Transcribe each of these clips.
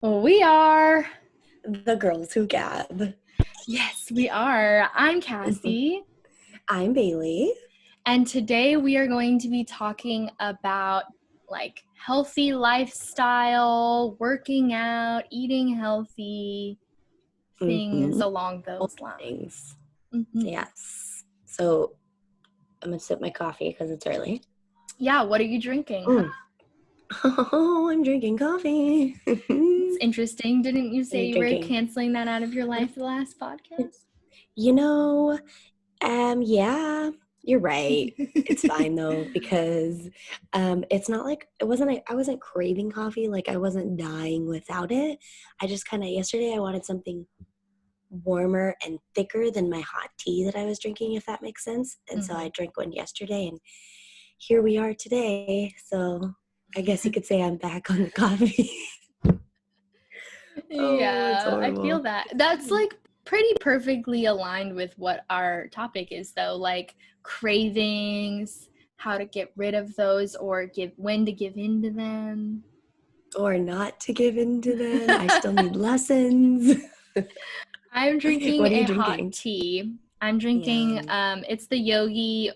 We are. The Girls Who Gab. Yes, we are. I'm Kassie. I'm Bayley. And today we are going to be talking about healthy lifestyle, working out, eating healthy, things along those lines. Yes. So I'm going to sip my coffee because it's early. Yeah, what are you drinking? Oh, I'm drinking coffee. It's interesting. Didn't you say you were canceling that out of your life the last podcast? Yeah, you're right. It's fine though, because it's not like I wasn't craving coffee, like I wasn't dying without it. I just yesterday I wanted something warmer and thicker than my hot tea that I was drinking, if that makes sense. And so I drank one yesterday, and here we are today. So I guess you could say I'm back on the coffee. Yeah, I feel that. That's pretty perfectly aligned with what our topic is, though, like cravings, how to get rid of those, or when to give in to them. Or not to give in to them. I still need lessons. I'm drinking What are you a drinking? hot tea. I'm drinking, it's the Yogi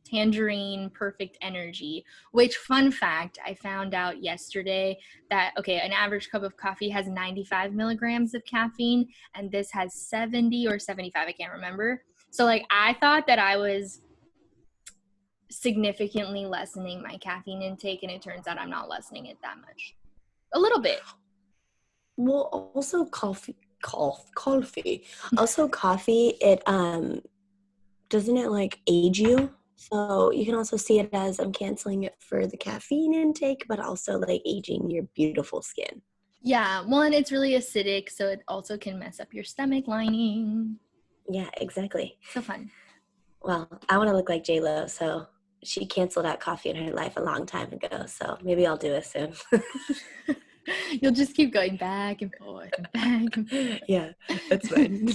Tangerine Perfect Energy, which, fun fact, I found out yesterday that, an average cup of coffee has 95 milligrams of caffeine, and this has 70 or 75, I can't remember. So, I thought that I was significantly lessening my caffeine intake, and it turns out I'm not lessening it that much. A little bit. Well, also coffee. Also coffee, it doesn't it age you? So you can also see it as I'm canceling it for the caffeine intake, but also aging your beautiful skin. Yeah, well, and it's really acidic, so it also can mess up your stomach lining. Yeah, exactly. So fun. Well, I want to look like J-Lo, so she canceled out coffee in her life a long time ago, so maybe I'll do it soon. You'll just keep going back and forth and back and forth. Yeah, that's fine.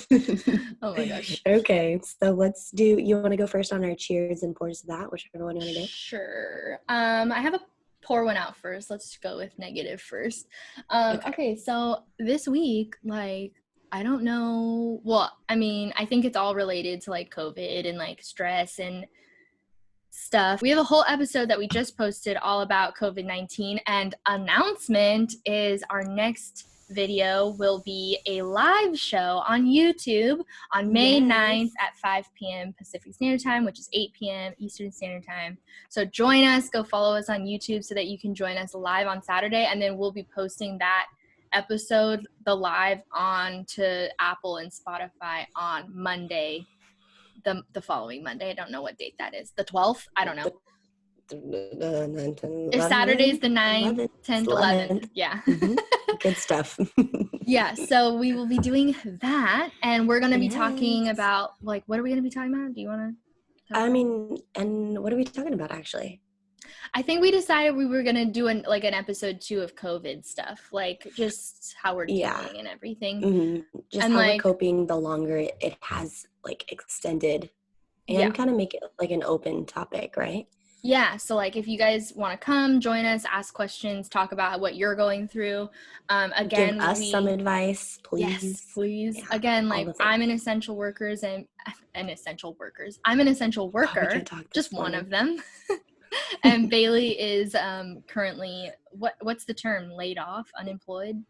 Oh my gosh. Okay, so you want to go first on our cheers and pours of that, whichever one you want to do? Sure. I have a pour one out first. Let's go with negative first. Okay, so this week, I don't know. Well, I mean, I think it's all related to COVID and stress and stuff. We have a whole episode that we just posted all about COVID-19, and announcement is our next video will be a live show on YouTube on May 9th at 5 p.m. Pacific Standard Time, which is 8 p.m. Eastern Standard Time. So join us, go follow us on YouTube so that you can join us live on Saturday, and then we'll be posting that episode, the live, on to Apple and Spotify on Monday, the following Monday. I don't know what date that is. The 12th? I don't know. If Saturday's the 9th, 10th, 11th. Yeah. Good stuff. Yeah, so we will be doing that, and we're going to be talking about, what are we going to be talking about? Do you want to? And what are we talking about, actually? I think we decided we were going to do an episode 2 of COVID stuff, just how we're dealing and everything. Just and how we're coping the longer it has extended, and kind of make it an open topic, right? Yeah, so if you guys want to come, join us, ask questions, talk about what you're going through. Again, give us some advice, please. Yes, please. Yeah, again, I'm an essential worker. I'm an essential worker, just one of them. And Bayley is currently, what's the term? Laid off, unemployed?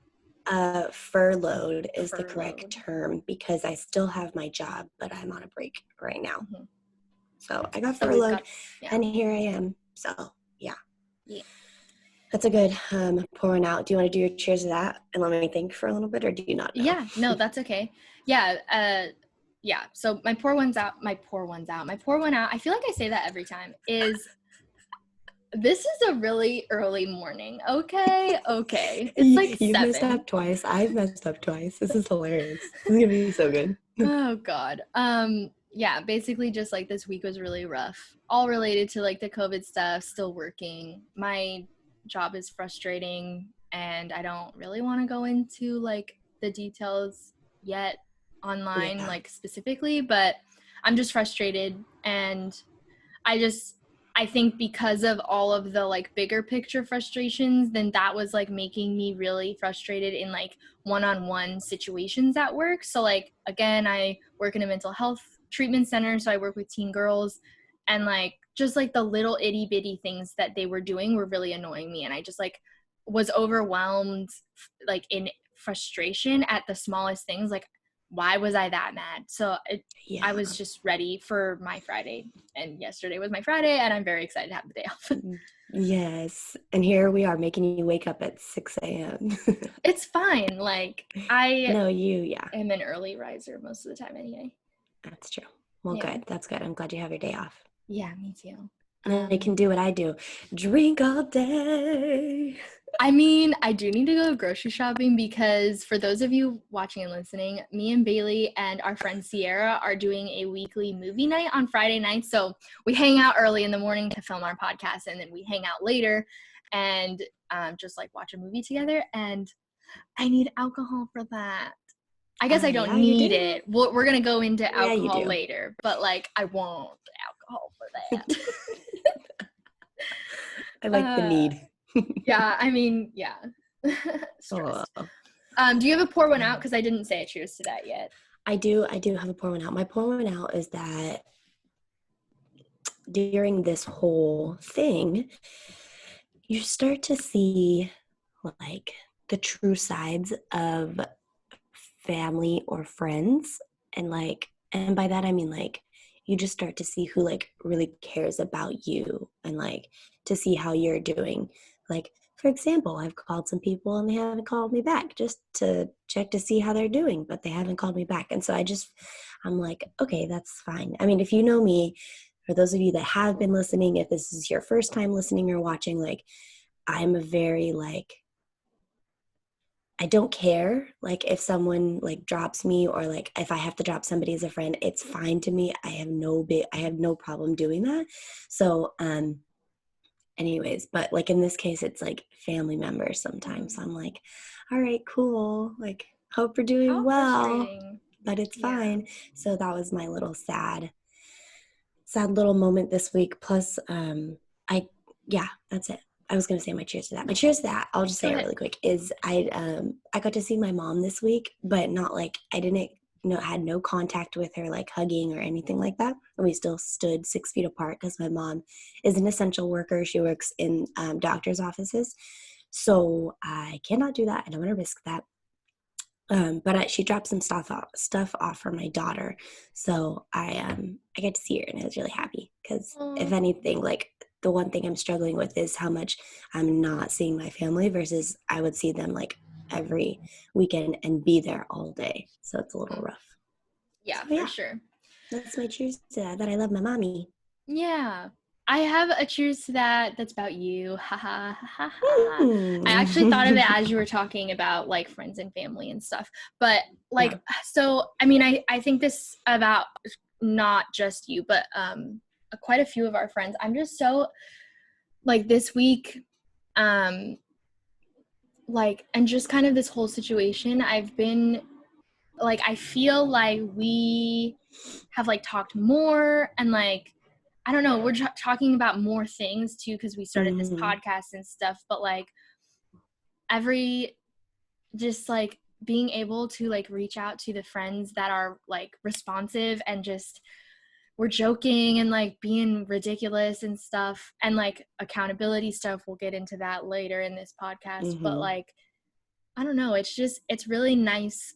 Furloughed is the correct term, because I still have my job, but I'm on a break right now. So I got furloughed, and here I am. So, yeah. That's a good pouring out. Do you want to do your cheers of that and let me think for a little bit, or do you not know? Yeah, no, that's okay. Yeah, so my pour one out, I feel like I say that every time, is this is a really early morning. Okay. It's you 7. Messed up twice. I've messed up twice. This is hilarious. This is going to be so good. Oh, God. Yeah, basically just this week was really rough. All related to the COVID stuff, still working. My job is frustrating, and I don't really want to go into the details yet online, specifically, but I'm just frustrated, and I I think because of all of the like bigger picture frustrations, then that was like making me really frustrated in like one-on-one situations at work. So like, again, I work in a mental health treatment center, so I work with teen girls, and like just like the little itty bitty things that they were doing were really annoying me, and I just like was overwhelmed like in frustration at the smallest things. Like, why was I that mad? So I was just ready for my Friday, and yesterday was my Friday, and I'm very excited to have the day off. Yes. And here we are making you wake up at 6 a.m. It's fine. Like, I am an early riser most of the time anyway. That's true. Well, good. That's good. I'm glad you have your day off. Yeah, me too. And I can do what I do. Drink all day. I mean, I do need to go grocery shopping because for those of you watching and listening, me and Bailey and our friend Sierra are doing a weekly movie night on Friday nights. So we hang out early in the morning to film our podcast, and then we hang out later and just like watch a movie together. And I need alcohol for that. I guess I don't need it. We're going to go into alcohol later, but like I want alcohol for that. I like the need. Yeah, I mean, yeah. Stressed. Do you have a pour one out? Because I didn't say a cheers to that yet. I do have a pour one out. My pour one out is that during this whole thing, you start to see like the true sides of family or friends, and by that I mean like you just start to see who like really cares about you, and like to see how you're doing. Like, for example, I've called some people and they haven't called me back just to check to see how they're doing, but they haven't called me back. And so I'm like, okay, that's fine. I mean, if you know me, for those of you that have been listening, if this is your first time listening or watching, like I'm a very like, I don't care, like, if someone, like, drops me or, like, if I have to drop somebody as a friend, it's fine to me. I have no problem doing that. So, anyways, but, like, in this case, it's, like, family members sometimes. So I'm like, all right, cool. Like, hope you're doing well, but it's fine. So that was my little sad little moment this week. Plus, that's it. I was going to say my cheers to that. My cheers to that, I'll just say it really quick, is I got to see my mom this week, but not like, I didn't had no contact with her, like hugging or anything like that. And we still stood 6 feet apart because my mom is an essential worker. She works in doctor's offices. So I cannot do that. I don't want to risk that. But she dropped some stuff off for my daughter. So I get to see her, and I was really happy because if anything, like, the one thing I'm struggling with is how much I'm not seeing my family versus I would see them like every weekend and be there all day. So it's a little rough. Yeah, so, for sure. That's my cheers to that I love my mommy. Yeah. I have a cheers to that's about you. Ha ha ha ha. I actually thought of it as you were talking about like friends and family and stuff. But like, so, I mean, I think this about not just you, but quite a few of our friends. I'm just so like this week like, and just kind of this whole situation, I've been like, I feel like we have like talked more, and like, I don't know, we're talking about more things too because we started this podcast and stuff, but like just like being able to like reach out to the friends that are like responsive and just we're joking and like being ridiculous and stuff, and like accountability stuff. We'll get into that later in this podcast. But like, I don't know, it's really nice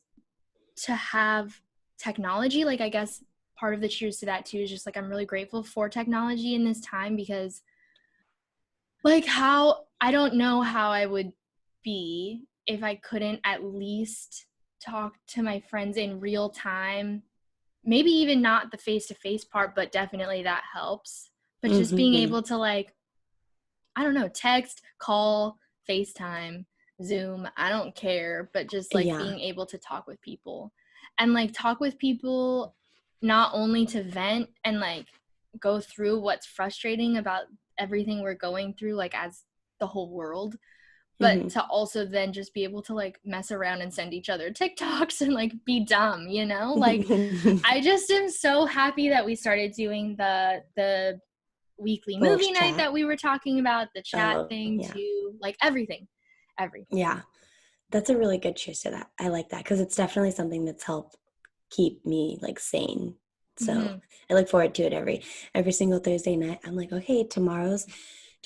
to have technology. Like, I guess part of the cheers to that too is just like, I'm really grateful for technology in this time, because like I don't know how I would be if I couldn't at least talk to my friends in real time. Maybe even not the face-to-face part, but definitely that helps. But just being able to like, I don't know, text, call, FaceTime, Zoom, I don't care, but just like being able to talk with people, and like talk with people not only to vent and like go through what's frustrating about everything we're going through, like as the whole world, but to also then just be able to like mess around and send each other TikToks and like be dumb, you know? Like, I just am so happy that we started doing the weekly Little movie night chat. that we were talking about, the chat thing Yeah. too, like everything. Yeah, that's a really good choice to that. I like that because it's definitely something that's helped keep me like sane. So I look forward to it every single Thursday night. I'm like, okay, tomorrow,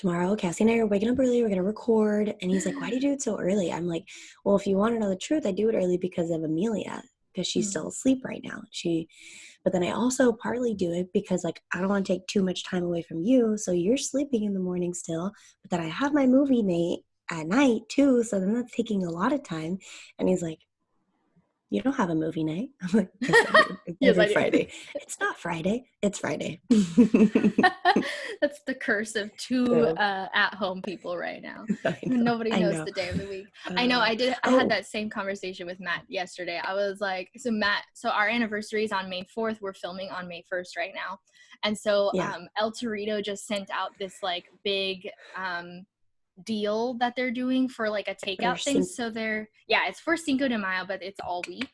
Kassie and I are waking up early. We're gonna record. And he's like, why do you do it so early? I'm like, well, if you want to know the truth, I do it early because of Amelia, because she's still asleep right now. But then I also partly do it because like I don't want to take too much time away from you. So you're sleeping in the morning still, but then I have my movie night at night too. So then that's taking a lot of time. And he's like, you don't have a movie night. I'm like, yes, I do. It's Yes, every I do. Friday. It's not Friday. It's Friday. That's the curse of two at-home people right now. Nobody knows the day of the week. I know. I had that same conversation with Matt yesterday. I was like, so our anniversary is on May 4th. We're filming on May 1st right now. And so El Torito just sent out this like big deal that they're doing for like a takeout thing. So it's for Cinco de Mayo, but it's all week.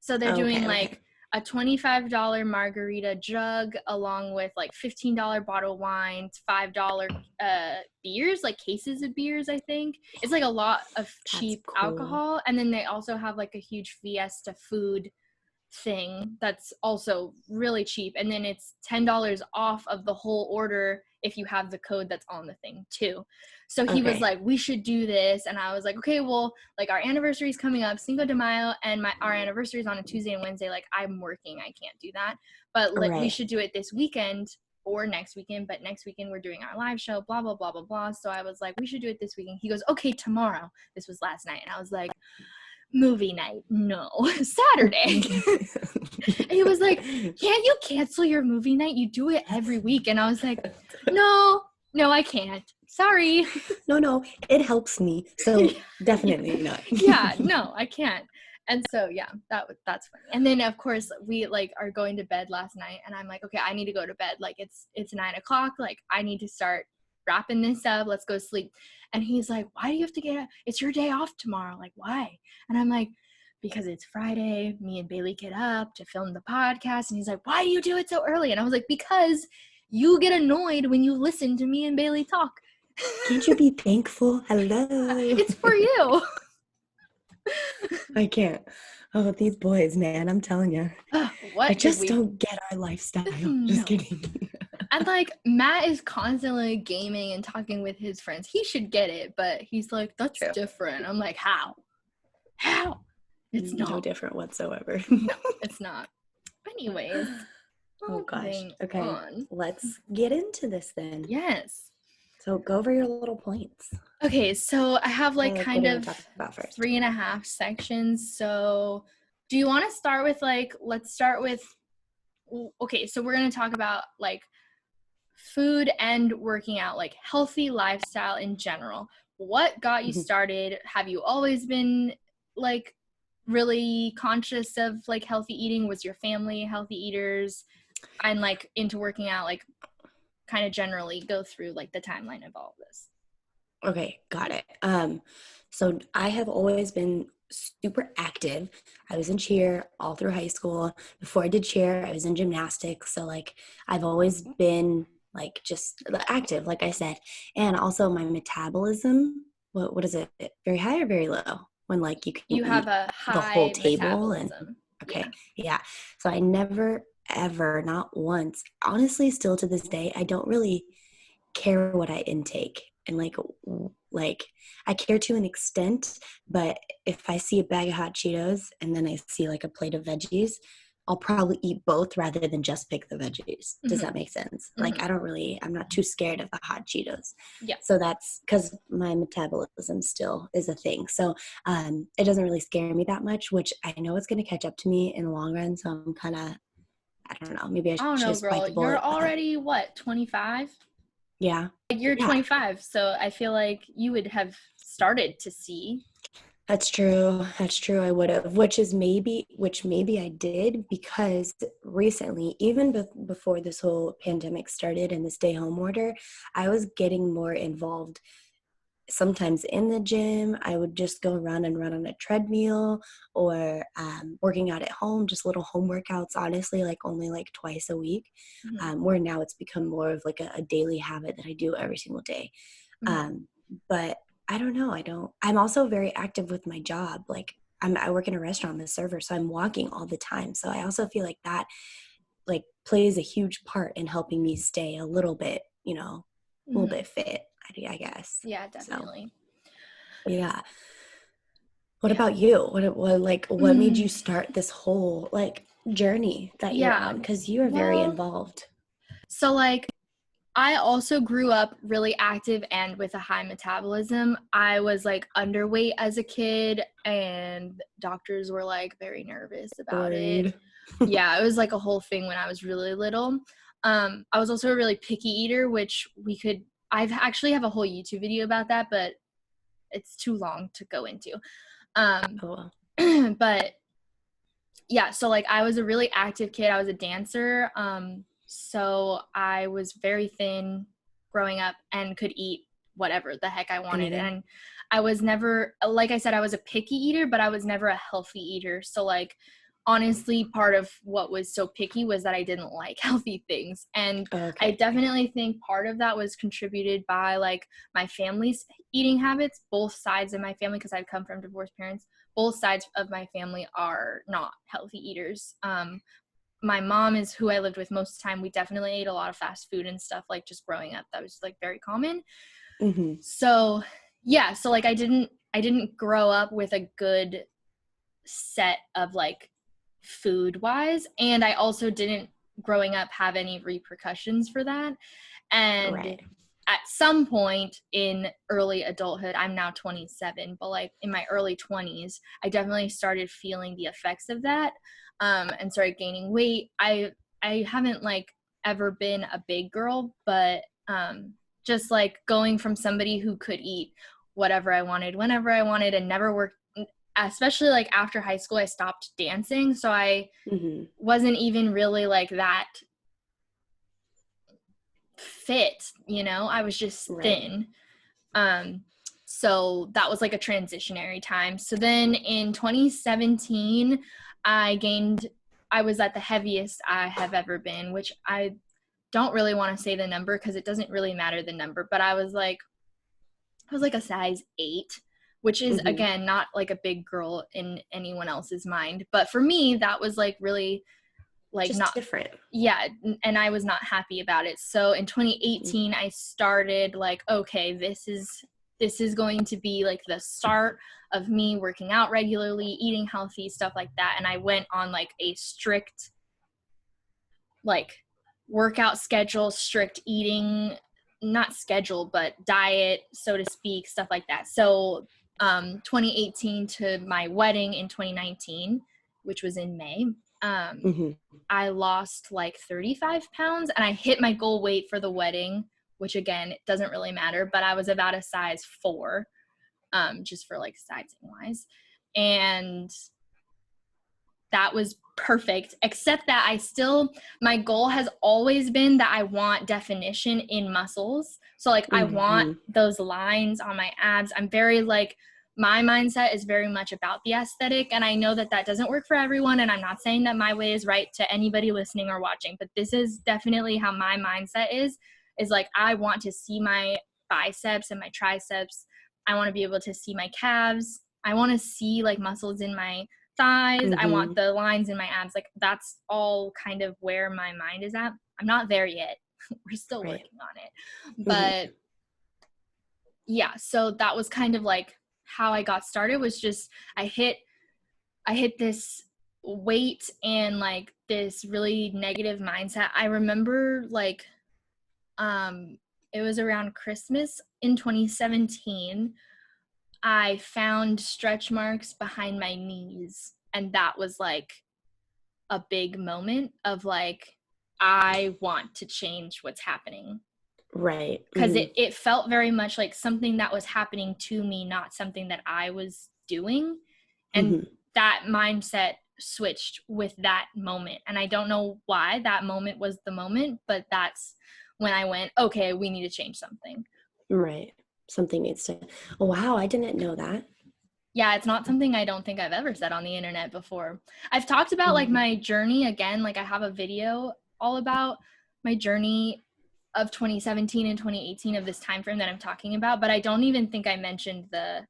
So they're doing like a $25 margarita jug along with like $15 bottle wines, $5 beers, like cases of beers. I think it's like a lot of cheap alcohol. And then they also have like a huge Fiesta food thing that's also really cheap, and then it's $10 off of the whole order if you have the code that's on the thing too. So he was like, we should do this, and I was like, okay, well, like our anniversary is coming up, Cinco de Mayo, and our anniversary is on a Tuesday and Wednesday. Like I'm working, I can't do that, but like we should do it this weekend or next weekend, but next weekend we're doing our live show, blah blah blah blah blah. So I was like, we should do it this weekend. He goes, okay, tomorrow. This was last night, and I was like, movie night, no. Saturday. And he was like, can't you cancel your movie night? You do it every week. And I was like, no, I can't. Sorry. No, it helps me. So definitely not. Yeah, no, I can't. And so, that's funny. And then, of course, we like are going to bed last night, and I'm like, okay, I need to go to bed. Like it's 9:00. Like I need to start wrapping this up. Let's go sleep. And he's like, why do you have to get up? It's your day off tomorrow. Like, why? And I'm like, because it's Friday. Me and Bayley get up to film the podcast. And he's like, why do you do it so early? And I was like, because you get annoyed when you listen to me and Bayley talk. Can't you be thankful? Hello. It's for you. I can't. Oh, these boys, man, I'm telling you. I just don't get our lifestyle. Just kidding. And like Matt is constantly gaming and talking with his friends. He should get it, but he's like, that's different. I'm like, how? It's no different whatsoever. No, it's not. Anyways. Oh gosh. Okay. Let's get into this then. Yes. So go over your little points. Okay, so I have like kind of 3.5 sections. So do you want to start with let's start with, okay, so we're going to talk about like food and working out, like healthy lifestyle in general. What got you started? Have you always been like really conscious of like healthy eating? Was your family healthy eaters and like into working out? Like kind of generally go through like the timeline of all of this. Okay, got it. So I have always been super active. I was in cheer all through high school. Before I did cheer, I was in gymnastics. So like I've always been like just active, like I said. And also my metabolism, what is it? Very high or very low? When like you can you have a high the whole table metabolism. Yeah. So I never ever, not once, honestly, still to this day, I don't really care what I intake. And like I care to an extent, but if I see a bag of hot Cheetos and then I see like a plate of veggies, I'll probably eat both rather than just pick the veggies. Does that make sense? Like I'm not too scared of the hot Cheetos. Yeah. So that's because my metabolism still is a thing. So it doesn't really scare me that much, which I know it's going to catch up to me in the long run. So I'm kind of, I don't know, maybe I should just bite the bullet. You're already what, 25? Yeah. You're 25, so I feel like you would have started to see. That's true. I would have, which maybe I did, because recently, even before this whole pandemic started and the stay home order, I was getting more involved sometimes in the gym. I would just go around and run on a treadmill, or working out at home, just little home workouts, honestly, like only like twice a week, where now it's become more of like a daily habit that I do every single day. But I don't know. I'm also very active with my job. Like I work in a restaurant, I'm a server, so I'm walking all the time. So I also feel like that like plays a huge part in helping me stay a little bit, a little bit fit, I guess. Yeah, definitely. So, yeah. What about you? What made you start this whole like journey that you're on? Because you are very involved. So like, I also grew up really active and with a high metabolism. I was like underweight as a kid, and doctors were like very nervous about it. Yeah, it was like a whole thing when I was really little. I was also a really picky eater, which I've actually have a whole YouTube video about that, but it's too long to go into. But yeah, so like I was a really active kid. I was a dancer. So I was very thin growing up and could eat whatever the heck I wanted. And I was never, like I said, I was a picky eater, but I was never a healthy eater. So like, honestly, part of what was so picky was that I didn't like healthy things. And I definitely think part of that was contributed by like my family's eating habits, both sides of my family, because I've come from divorced parents. Both sides of my family are not healthy eaters. My mom is who I lived with most of the time. We definitely ate a lot of fast food and stuff, like just growing up. That was like very common. So yeah, so like I didn't grow up with a good set of like food wise, and I also didn't growing up have any repercussions for that. And at some point in early adulthood, I'm now 27, but like in my early 20s, I definitely started feeling the effects of that, and started gaining weight. I haven't like ever been a big girl, but just like going from somebody who could eat whatever I wanted, whenever I wanted, and never worked, especially like after high school, I stopped dancing. So I wasn't even really like that fit, I was just thin. So that was like a transitionary time. So then in 2017, I was at the heaviest I have ever been, which I don't really want to say the number because it doesn't really matter the number, but I was like a size 8, which is again not like a big girl in anyone else's mind, but for me that was like really like just not different. Yeah, and I was not happy about it. So in 2018 I started like, okay, this is going to be like the start of me working out regularly, eating healthy, stuff like that. And I went on like a strict like workout schedule, strict eating, not schedule, but diet, so to speak, stuff like that. So 2018 to my wedding in 2019, which was in May, I lost like 35 pounds, and I hit my goal weight for the wedding, which again, it doesn't really matter, but I was about a size 4, just for like sizing wise. And that was perfect, except that my goal has always been that I want definition in muscles. So like I want those lines on my abs. I'm very like, my mindset is very much about the aesthetic, and I know that that doesn't work for everyone, and I'm not saying that my way is right to anybody listening or watching, but this is definitely how my mindset is like I want to see my biceps and my triceps. I want to be able to see my calves. I want to see like muscles in my thighs. I want the lines in my abs. Like that's all kind of where my mind is at. I'm not there yet. We're still working on it. But yeah, so that was kind of like how I got started, was just I hit this weight and like this really negative mindset. I remember like it was around Christmas in 2017. I found stretch marks behind my knees, and that was like a big moment of like, I want to change what's happening. Right. Because it felt very much like something that was happening to me, not something that I was doing. And that mindset switched with that moment. And I don't know why that moment was the moment, but that's when I went, okay, we need to change something. Right. something needs to, oh, wow, I didn't know that. Yeah, it's not something I don't think I've ever said on the internet before. I've talked about like my journey again, like I have a video all about my journey of 2017 and 2018 of this time frame that I'm talking about, but I don't even think I mentioned that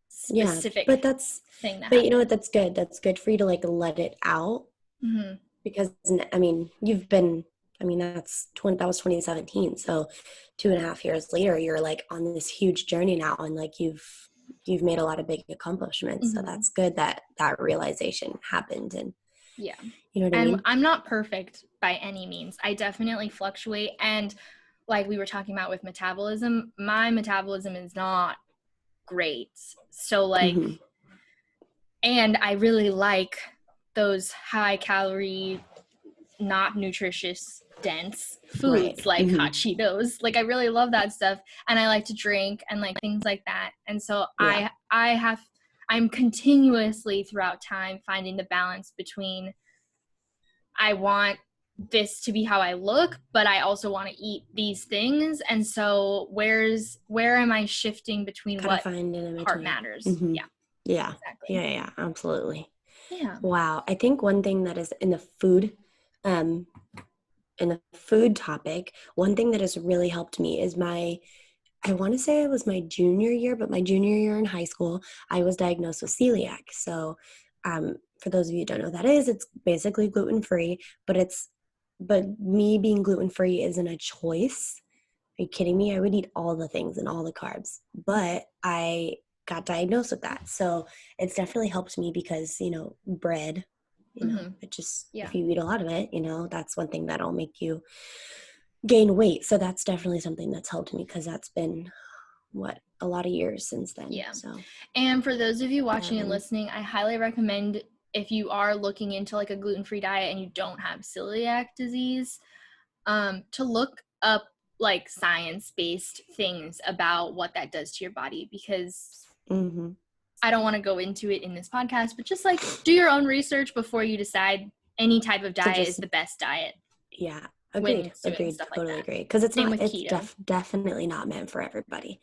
specific but that's thing that but happened. you know what, that's good. That's good for you to like let it out. Because I mean, that was 2017, so 2.5 years later you're like on this huge journey now, and like you've made a lot of big accomplishments. So that's good that realization happened. And yeah, you know what I mean? I'm not perfect by any means. I definitely fluctuate, and like we were talking about with metabolism, my metabolism is not great. So like and I really like those high calorie, not nutritious, dense foods like hot Cheetos. Like I really love that stuff, and I like to drink and like things like that. And so I'm continuously throughout time finding the balance between I want this to be how I look, but I also want to eat these things. And so where am I shifting between what part matters? Yeah, exactly. Yeah, absolutely. Yeah. Wow. I think one thing that is in the food topic, one thing that has really helped me is I want to say it was my junior year, but my junior year in high school, I was diagnosed with celiac. So for those of you who don't know what that is, it's basically gluten-free, but me being gluten-free isn't a choice. Are you kidding me? I would eat all the things and all the carbs, but I got diagnosed with that. So it's definitely helped me because, bread, it just, if you eat a lot of it, that's one thing that'll make you gain weight. So that's definitely something that's helped me, because that's been a lot of years since then. Yeah. So, and for those of you watching and listening, I highly recommend, if you are looking into like a gluten-free diet and you don't have celiac disease, to look up like science-based things about what that does to your body, because I don't want to go into it in this podcast, but just like do your own research before you decide any type of diet is the best diet. Yeah. Agreed. Totally agree. Because it's definitely not meant for everybody.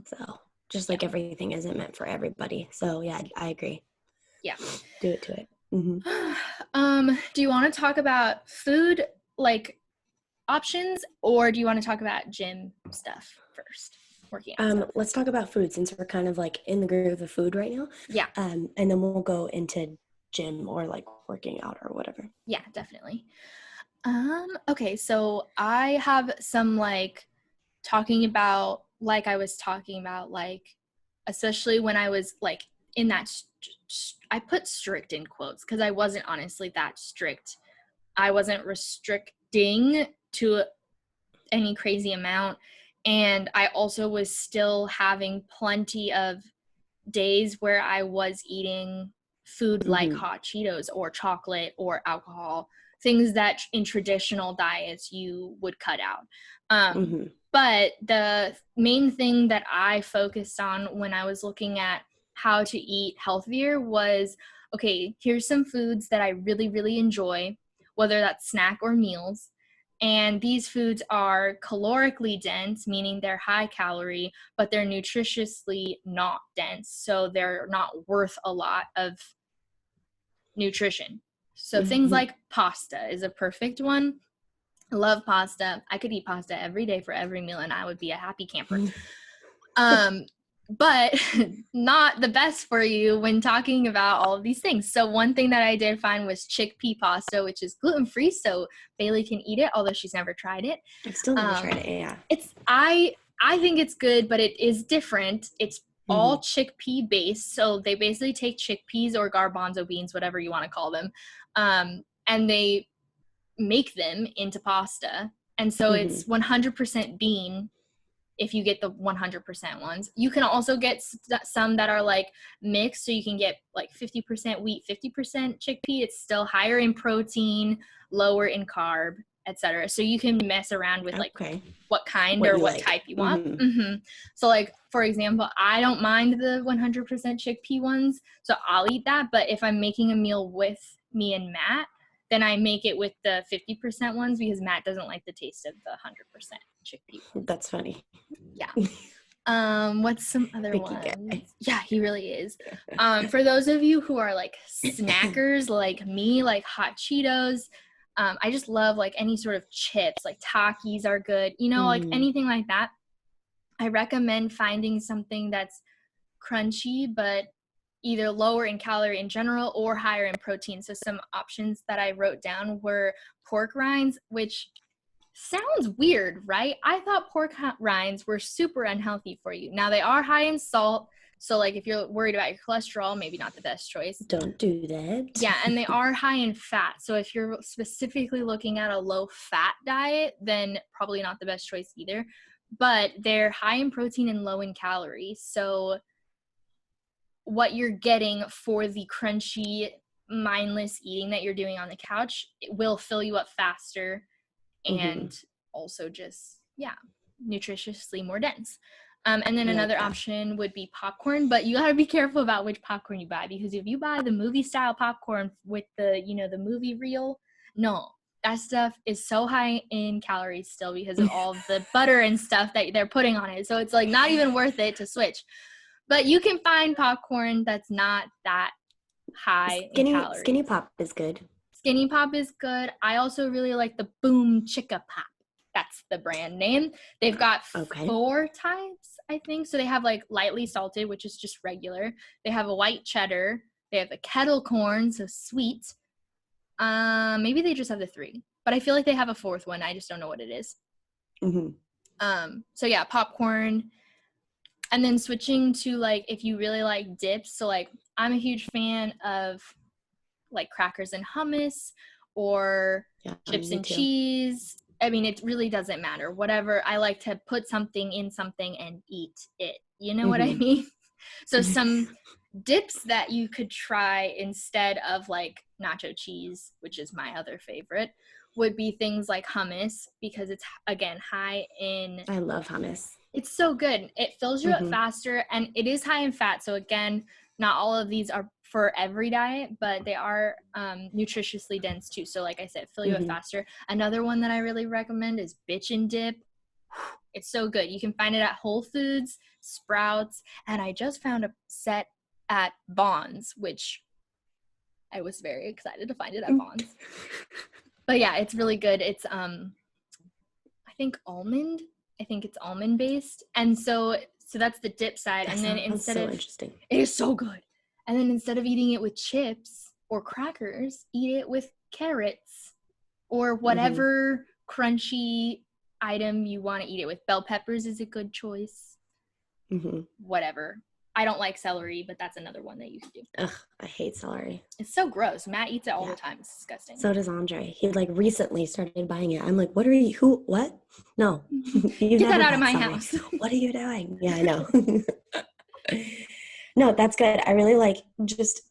So just like everything isn't meant for everybody. So yeah, I agree. Yeah. Do it to it. Do you want to talk about food like options, or do you want to talk about gym stuff first? Working out stuff. Let's talk about food, since we're kind of like in the groove of food right now. Yeah. And then we'll go into gym or like working out or whatever. Yeah, definitely. Okay, so I have some like talking about, like I was talking about, like especially when I was like in that I put strict in quotes because I wasn't honestly that strict. I wasn't restricting to any crazy amount, and I also was still having plenty of days where I was eating food like hot Cheetos or chocolate or alcohol, things that in traditional diets you would cut out. But the main thing that I focused on when I was looking at how to eat healthier was, okay, here's some foods that I really, really enjoy, whether that's snack or meals. And these foods are calorically dense, meaning they're high calorie, but they're nutritiously not dense. So they're not worth a lot of nutrition. So things like pasta is a perfect one. I love pasta. I could eat pasta every day for every meal and I would be a happy camper. But not the best for you when talking about all of these things. So one thing that I did find was chickpea pasta, which is gluten-free, so Bayley can eat it, although she's never tried it. I've still never tried it, yeah. I think it's good, but it is different. It's all chickpea based, so they basically take chickpeas or garbanzo beans, whatever you want to call them, and they make them into pasta. And so it's 100% bean if you get the 100% ones. You can also get some that are like mixed, so you can get like 50% wheat, 50% chickpea. It's still higher in protein, lower in carb, etc. So you can mess around with like what kind or what type you want. So like, for example, I don't mind the 100% chickpea ones, so I'll eat that. But if I'm making a meal with me and Matt, then I make it with the 50% ones because Matt doesn't like the taste of the 100% chickpea ones. That's funny. Yeah. What's some other Picky ones? guy. Yeah, he really is. For those of you who are like snackers like me, like hot Cheetos, I just love like any sort of chips, like Takis are good, you know, like anything like that. I recommend finding something that's crunchy, but either lower in calorie in general or higher in protein. So some options that I wrote down were pork rinds, which sounds weird, right? I thought pork rinds were super unhealthy for you. Now they are high in salt. So like if you're worried about your cholesterol, maybe not the best choice. Don't do that. Yeah, and they are high in fat. So if you're specifically looking at a low fat diet, then probably not the best choice either. But they're high in protein and low in calories. So what you're getting for the crunchy, mindless eating that you're doing on the couch, it will fill you up faster and also just, nutritiously more dense. And then another option would be popcorn, but you got to be careful about which popcorn you buy, because if you buy the movie style popcorn with the, the movie reel, no, that stuff is so high in calories still because of all the butter and stuff that they're putting on it. So it's like not even worth it to switch. But you can find popcorn that's not that high in calories. Skinny Pop is good. Skinny Pop is good. I also really like the Boom Chicka Pop. That's the brand name. They've got 4 types, I think. So they have like lightly salted, which is just regular. They have a white cheddar. They have a kettle corn, so sweet. Maybe they just have the 3. But I feel like they have a 4th one. I just don't know what it is. So yeah, popcorn. And then switching to like if you really like dips. So like I'm a huge fan of like crackers and hummus or chips and cheese. I mean, it really doesn't matter. Whatever. I like to put something in something and eat it. You know what I mean? So some dips that you could try instead of like nacho cheese, which is my other favorite, would be things like hummus, because it's, again, high in... I love hummus. It's so good. It fills you up faster, and it is high in fat. So again, not all of these are for every diet, but they are nutritiously dense too. So like I said, fill you up faster. Another one that I really recommend is Bitchin' Dip. It's so good. You can find it at Whole Foods, Sprouts, and I just found a set at Vons, which I was very excited to find it at Vons. But yeah, it's really good. It's I think it's almond based. And so that's the dip side. That and then interesting. It is so good. And then instead of eating it with chips or crackers, eat it with carrots or whatever crunchy item you want to eat it with. Bell peppers is a good choice. Whatever. I don't like celery, but that's another one that you can do. Ugh, I hate celery. It's so gross. Matt eats it all the time. It's disgusting. So does Andre. He like recently started buying it. I'm like, what are you? Who? What? No. Get that out of my house. What are you doing? Yeah, I know. No, that's good. I really like just,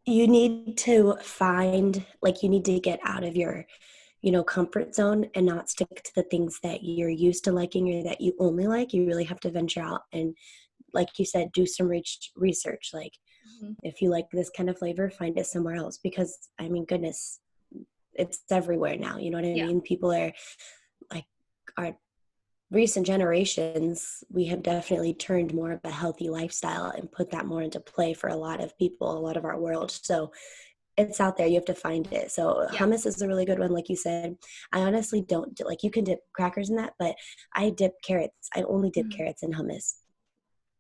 you need to find, like, you need to get out of your, comfort zone and not stick to the things that you're used to liking or that you only like. You really have to venture out and, like you said, do some research. Like, if you like this kind of flavor, find it somewhere else, because, I mean, goodness, it's everywhere now. You know what I mean? People are like, our recent generations, we have definitely turned more of a healthy lifestyle and put that more into play for a lot of people, a lot of our world. So it's out there. You have to find it. So hummus is a really good one. Like you said, I honestly don't like, you can dip crackers in that, but I dip carrots. I only dip carrots in hummus,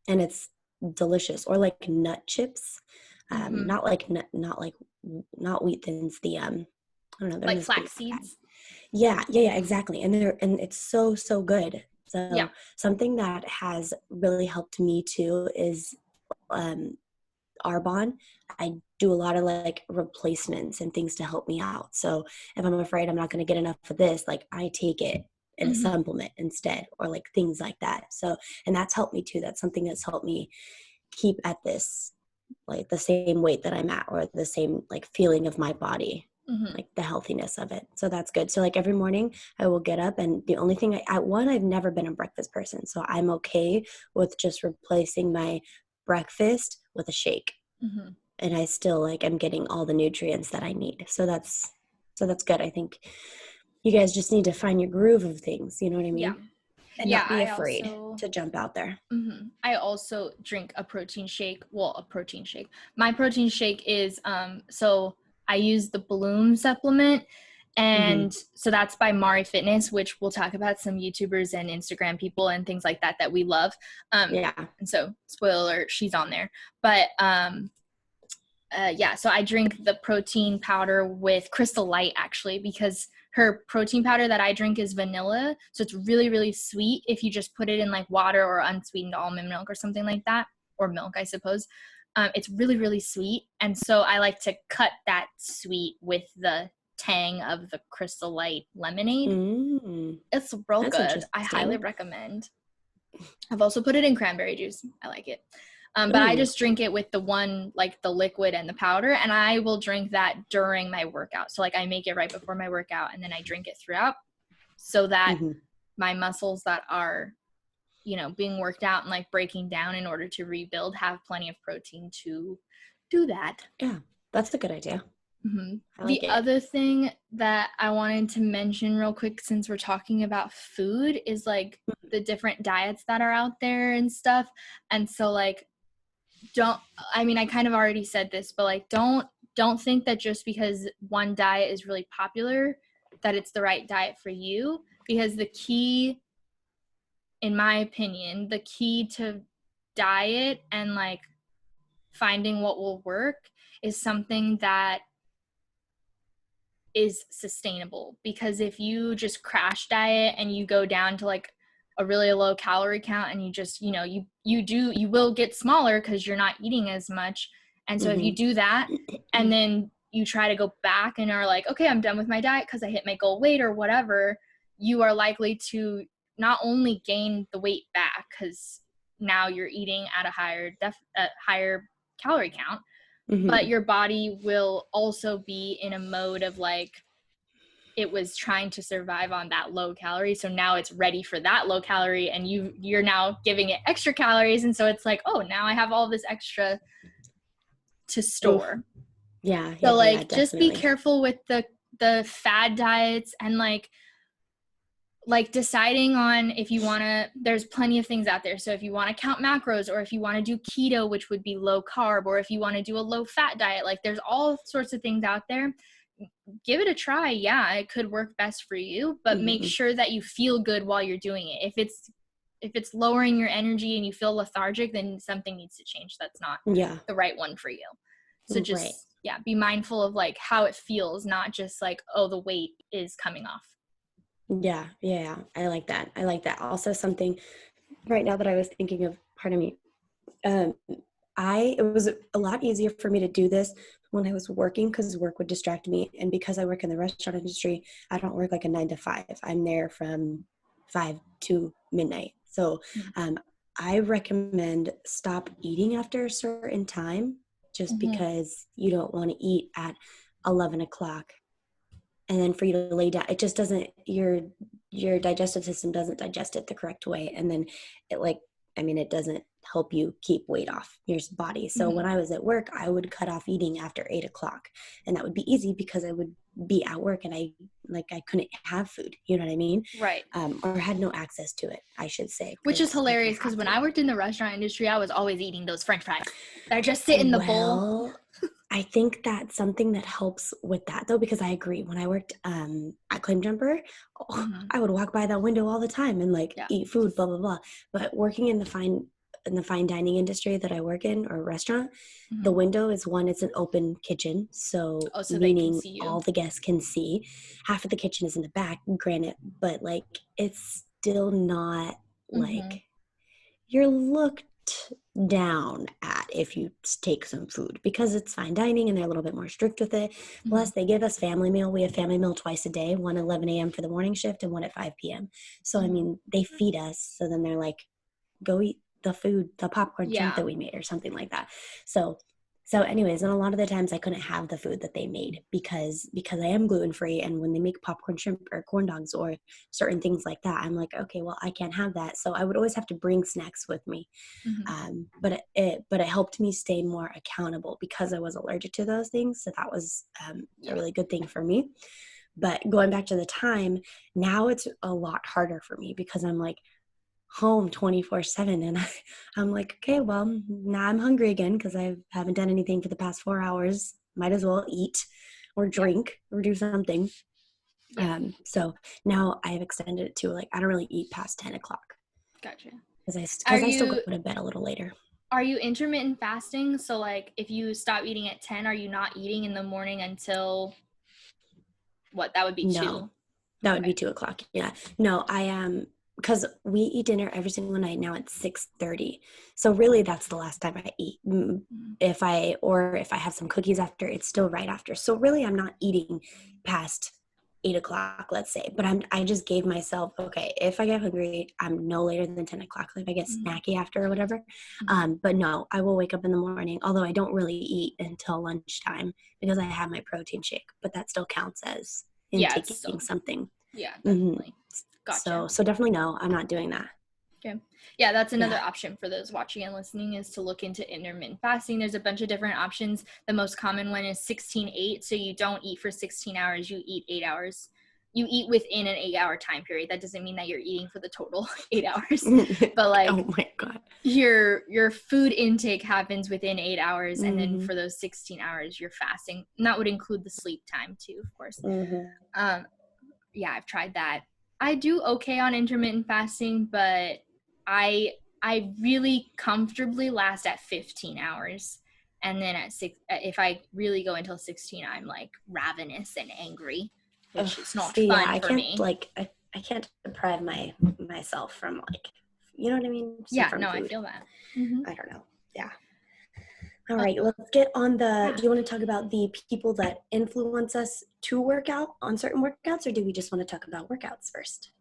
and it's delicious. Or like nut chips, not wheat thins, the I don't know, like flax seeds. Yeah, exactly. And it's so good. So something that has really helped me too is Arbonne. I do a lot of like replacements and things to help me out. So if I'm afraid I'm not going to get enough of this, like I take it in a supplement instead, or like things like that. So, and that's helped me too. That's something that's helped me keep at this, like the same weight that I'm at, or the same like feeling of my body. Like the healthiness of it. So that's good. So like every morning I will get up, and the only thing I've never been a breakfast person. So I'm okay with just replacing my breakfast with a shake. and I still like am getting all the nutrients that I need. So that's good. I think you guys just need to find your groove of things, you know what I mean? Yeah. And not be afraid to jump out there. I also drink a protein shake. Well, a protein shake. My protein shake is, so I use the Bloom supplement. And so that's by Mari Fitness, which we'll talk about some YouTubers and Instagram people and things like that that we love. And so spoiler alert, she's on there. But so I drink the protein powder with Crystal Light, actually, because her protein powder that I drink is vanilla. So it's really, really sweet if you just put it in like water or unsweetened almond milk or something like that, or milk, I suppose. It's really, really sweet. And so I like to cut that sweet with the tang of the Crystal Light lemonade. It's real good. I highly recommend. I've also put it in cranberry juice. I like it. But I just drink it with the one, like the liquid and the powder, and I will drink that during my workout. So like I make it right before my workout and then I drink it throughout so that my muscles that are, you know, being worked out and like breaking down in order to rebuild have plenty of protein to do that. Yeah, that's a good idea. The other thing that I wanted to mention real quick, since we're talking about food, is like the different diets that are out there and stuff. And so like, I kind of already said this, but like, don't think that just because one diet is really popular, that it's the right diet for you. Because the key, in my opinion, the key to diet and like finding what will work is something that is sustainable. Because if you just crash diet and you go down to like a really low calorie count and you just, you know, you will get smaller because you're not eating as much. And so if you do that and then you try to go back and are like, okay, I'm done with my diet because I hit my goal weight or whatever, you are likely to not only gain the weight back because now you're eating at a higher calorie count, but your body will also be in a mode of like, it was trying to survive on that low calorie. So now it's ready for that low calorie and you're now giving it extra calories. And so it's like, oh, now I have all this extra to store. So just be careful with the fad diets and like deciding on if you want to, there's plenty of things out there. So if you want to count macros, or if you want to do keto, which would be low carb, or if you want to do a low fat diet, like there's all sorts of things out there. Give it a try. Yeah, it could work best for you, but make sure that you feel good while you're doing it. If it's lowering your energy and you feel lethargic, then something needs to change. That's not the right one for you. So just be mindful of like how it feels, not just like, oh, the weight is coming off. Yeah. I like that. Also, something right now that I was thinking of, pardon me, it was a lot easier for me to do this when I was working because work would distract me. And because I work in the restaurant industry, I don't work like a 9 to 5. I'm there from 5 to midnight. So I recommend stop eating after a certain time just because you don't want to eat at 11 o'clock. And then for you to lay down, it just doesn't, your digestive system doesn't digest it the correct way. And then it doesn't help you keep weight off your body. So when I was at work, I would cut off eating after 8 o'clock, and that would be easy because I would be at work and I couldn't have food, you know what I mean? Right. Or had no access to it, I should say. Which is hilarious because when I worked in the restaurant industry, I was always eating those French fries that just sit in the bowl. I think that's something that helps with that though, because I agree. When I worked at Claim Jumper, I would walk by that window all the time and eat food, blah, blah, blah. But working in the fine dining industry that I work in, or restaurant, the window is it's an open kitchen. So meaning all the guests can see. Half of the kitchen is in the back, granted, but it's still not you're looked down at if you take some food, because it's fine dining and they're a little bit more strict with it. Plus they give us family meal. We have family meal twice a day, one at 11 a.m. for the morning shift and one at 5 p.m. So they feed us, so then they're like, go eat the food, the popcorn chunk that we made or something like that. So So anyways, and a lot of the times I couldn't have the food that they made because I am gluten-free, and when they make popcorn shrimp or corn dogs or certain things like that, I'm like, okay, well, I can't have that. So I would always have to bring snacks with me. But it helped me stay more accountable because I was allergic to those things. So that was a really good thing for me. But going back to the time, now it's a lot harder for me because I'm like home 24/7, and I'm like, okay, well, now I'm hungry again because I haven't done anything for the past 4 hours. Might as well eat or drink or do something. So now I have extended it to like, I don't really eat past 10 o'clock. Gotcha. Because I still go to bed a little later. Are you intermittent fasting? So like if you stop eating at 10, are you not eating in the morning until what? That would be 2. No, that would be 2 o'clock. Yeah. No, I am, because we eat dinner every single night now at 6:30. So really that's the last time I eat. If I have some cookies after, it's still right after. So really I'm not eating past 8 o'clock, let's say. But I just gave myself, okay, if I get hungry, I'm no later than 10 o'clock. If I get snacky after or whatever. But no, I will wake up in the morning, although I don't really eat until lunchtime because I have my protein shake. But that still counts as taking something. Yeah, definitely. Gotcha. So definitely no, I'm not doing that. Okay. Yeah, that's another option for those watching and listening, is to look into intermittent fasting. There's a bunch of different options. The most common one is 16-8. So you don't eat for 16 hours, you eat 8 hours. You eat within an 8-hour time period. That doesn't mean that you're eating for the total 8 hours. But like, oh my God, your food intake happens within 8 hours, and then for those 16 hours you're fasting. And that would include the sleep time too, of course. Yeah, I've tried that. I do okay on intermittent fasting, but I really comfortably last at 15 hours. And then at 6, if I really go until 16, I'm like ravenous and angry, which is not fun for me. I can't deprive myself from, like, you know what I mean? Yeah, no, food. I feel that. I don't know. Yeah. All right, let's get on do you want to talk about the people that influence us to work out on certain workouts, or do we just want to talk about workouts first?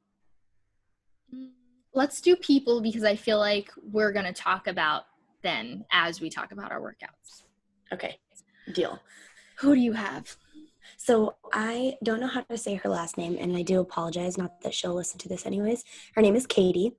Let's do people, because I feel like we're going to talk about them as we talk about our workouts. Okay, deal. Who do you have? So I don't know how to say her last name, and I do apologize, not that she'll listen to this anyways. Her name is Katie.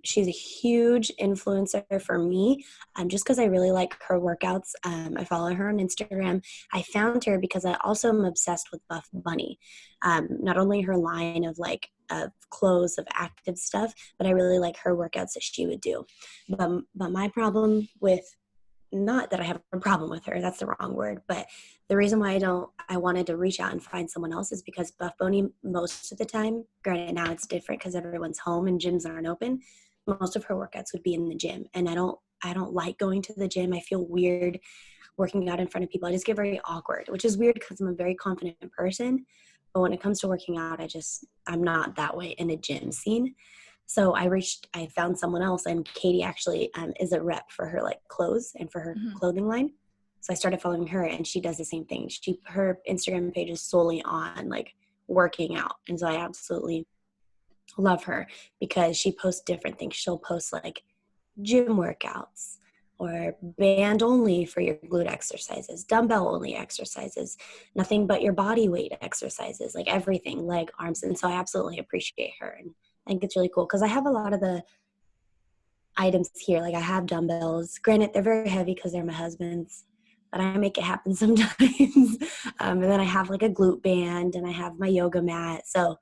She's a huge influencer for me, just because I really like her workouts. I follow her on Instagram. I found her because I also am obsessed with BuffBunny. Not only her line of clothes, of active stuff, but I really like her workouts that she would do. But my problem with, not that I have a problem with her, that's the wrong word, but the reason why I wanted to reach out and find someone else is because BuffBunny, most of the time, granted now it's different because everyone's home and gyms aren't open, most of her workouts would be in the gym. And I don't like going to the gym. I feel weird working out in front of people. I just get very awkward, which is weird because I'm a very confident person. But when it comes to working out, I'm not that way in a gym scene. So I found someone else, and Katie actually is a rep for her clothes and for her clothing line. So I started following her, and she does the same thing. Her Instagram page is solely on working out. And so I absolutely love her because she posts different things. She'll post gym workouts, or band only for your glute exercises, dumbbell only exercises, nothing but your body weight exercises, everything, leg, arms. And so I absolutely appreciate her. And I think it's really cool because I have a lot of the items here. I have dumbbells. Granted, they're very heavy because they're my husband's, but I make it happen sometimes. And then I have a glute band, and I have my yoga mat. So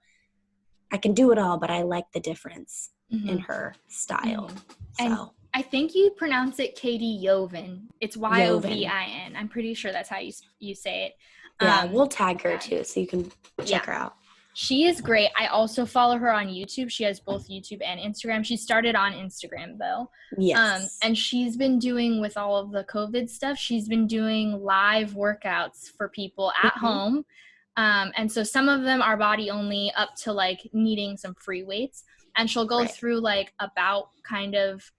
I can do it all, but I like the difference in her style. And I think you pronounce it Katie Yovin. It's Yovin. I'm pretty sure that's how you say it. Yeah, we'll tag her too, so you can check her out. She is great. I also follow her on YouTube. She has both YouTube and Instagram. She started on Instagram, though. Yes. And she's been doing, with all of the COVID stuff, she's been doing live workouts for people at home. And so some of them are body only, up to needing some free weights. And she'll go through about kind of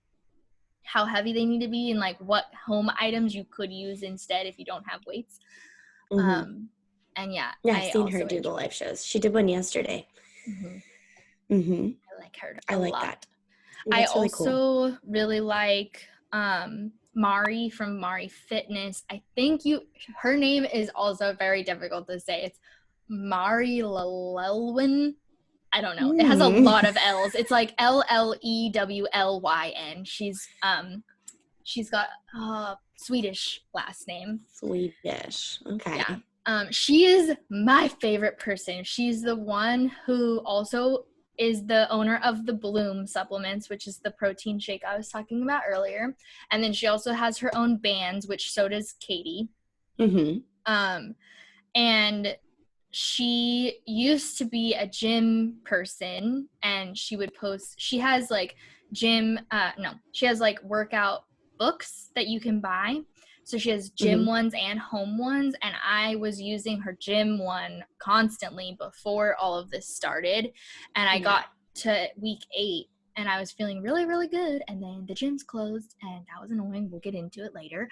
how heavy they need to be and what home items you could use instead if you don't have weights. And I've seen her do the live shows. She did one yesterday. I like her. I like that. I also really like Mari from Mari Fitness. I think her name is also very difficult to say. It's Mari Llewellyn. I don't know. It has a lot of L's. It's like Llewlyn. She's got Swedish last name. Swedish. Okay. Yeah. She is my favorite person. She's the one who also is the owner of the Bloom supplements, which is the protein shake I was talking about earlier. And then she also has her own bands, which so does Katie. And she used to be a gym person, and she would post, she has like workout books that you can buy. So she has gym ones and home ones, and I was using her gym one constantly before all of this started, and I got to week 8 and I was feeling really, really good, and then the gym's closed, and that was annoying. We'll get into it later.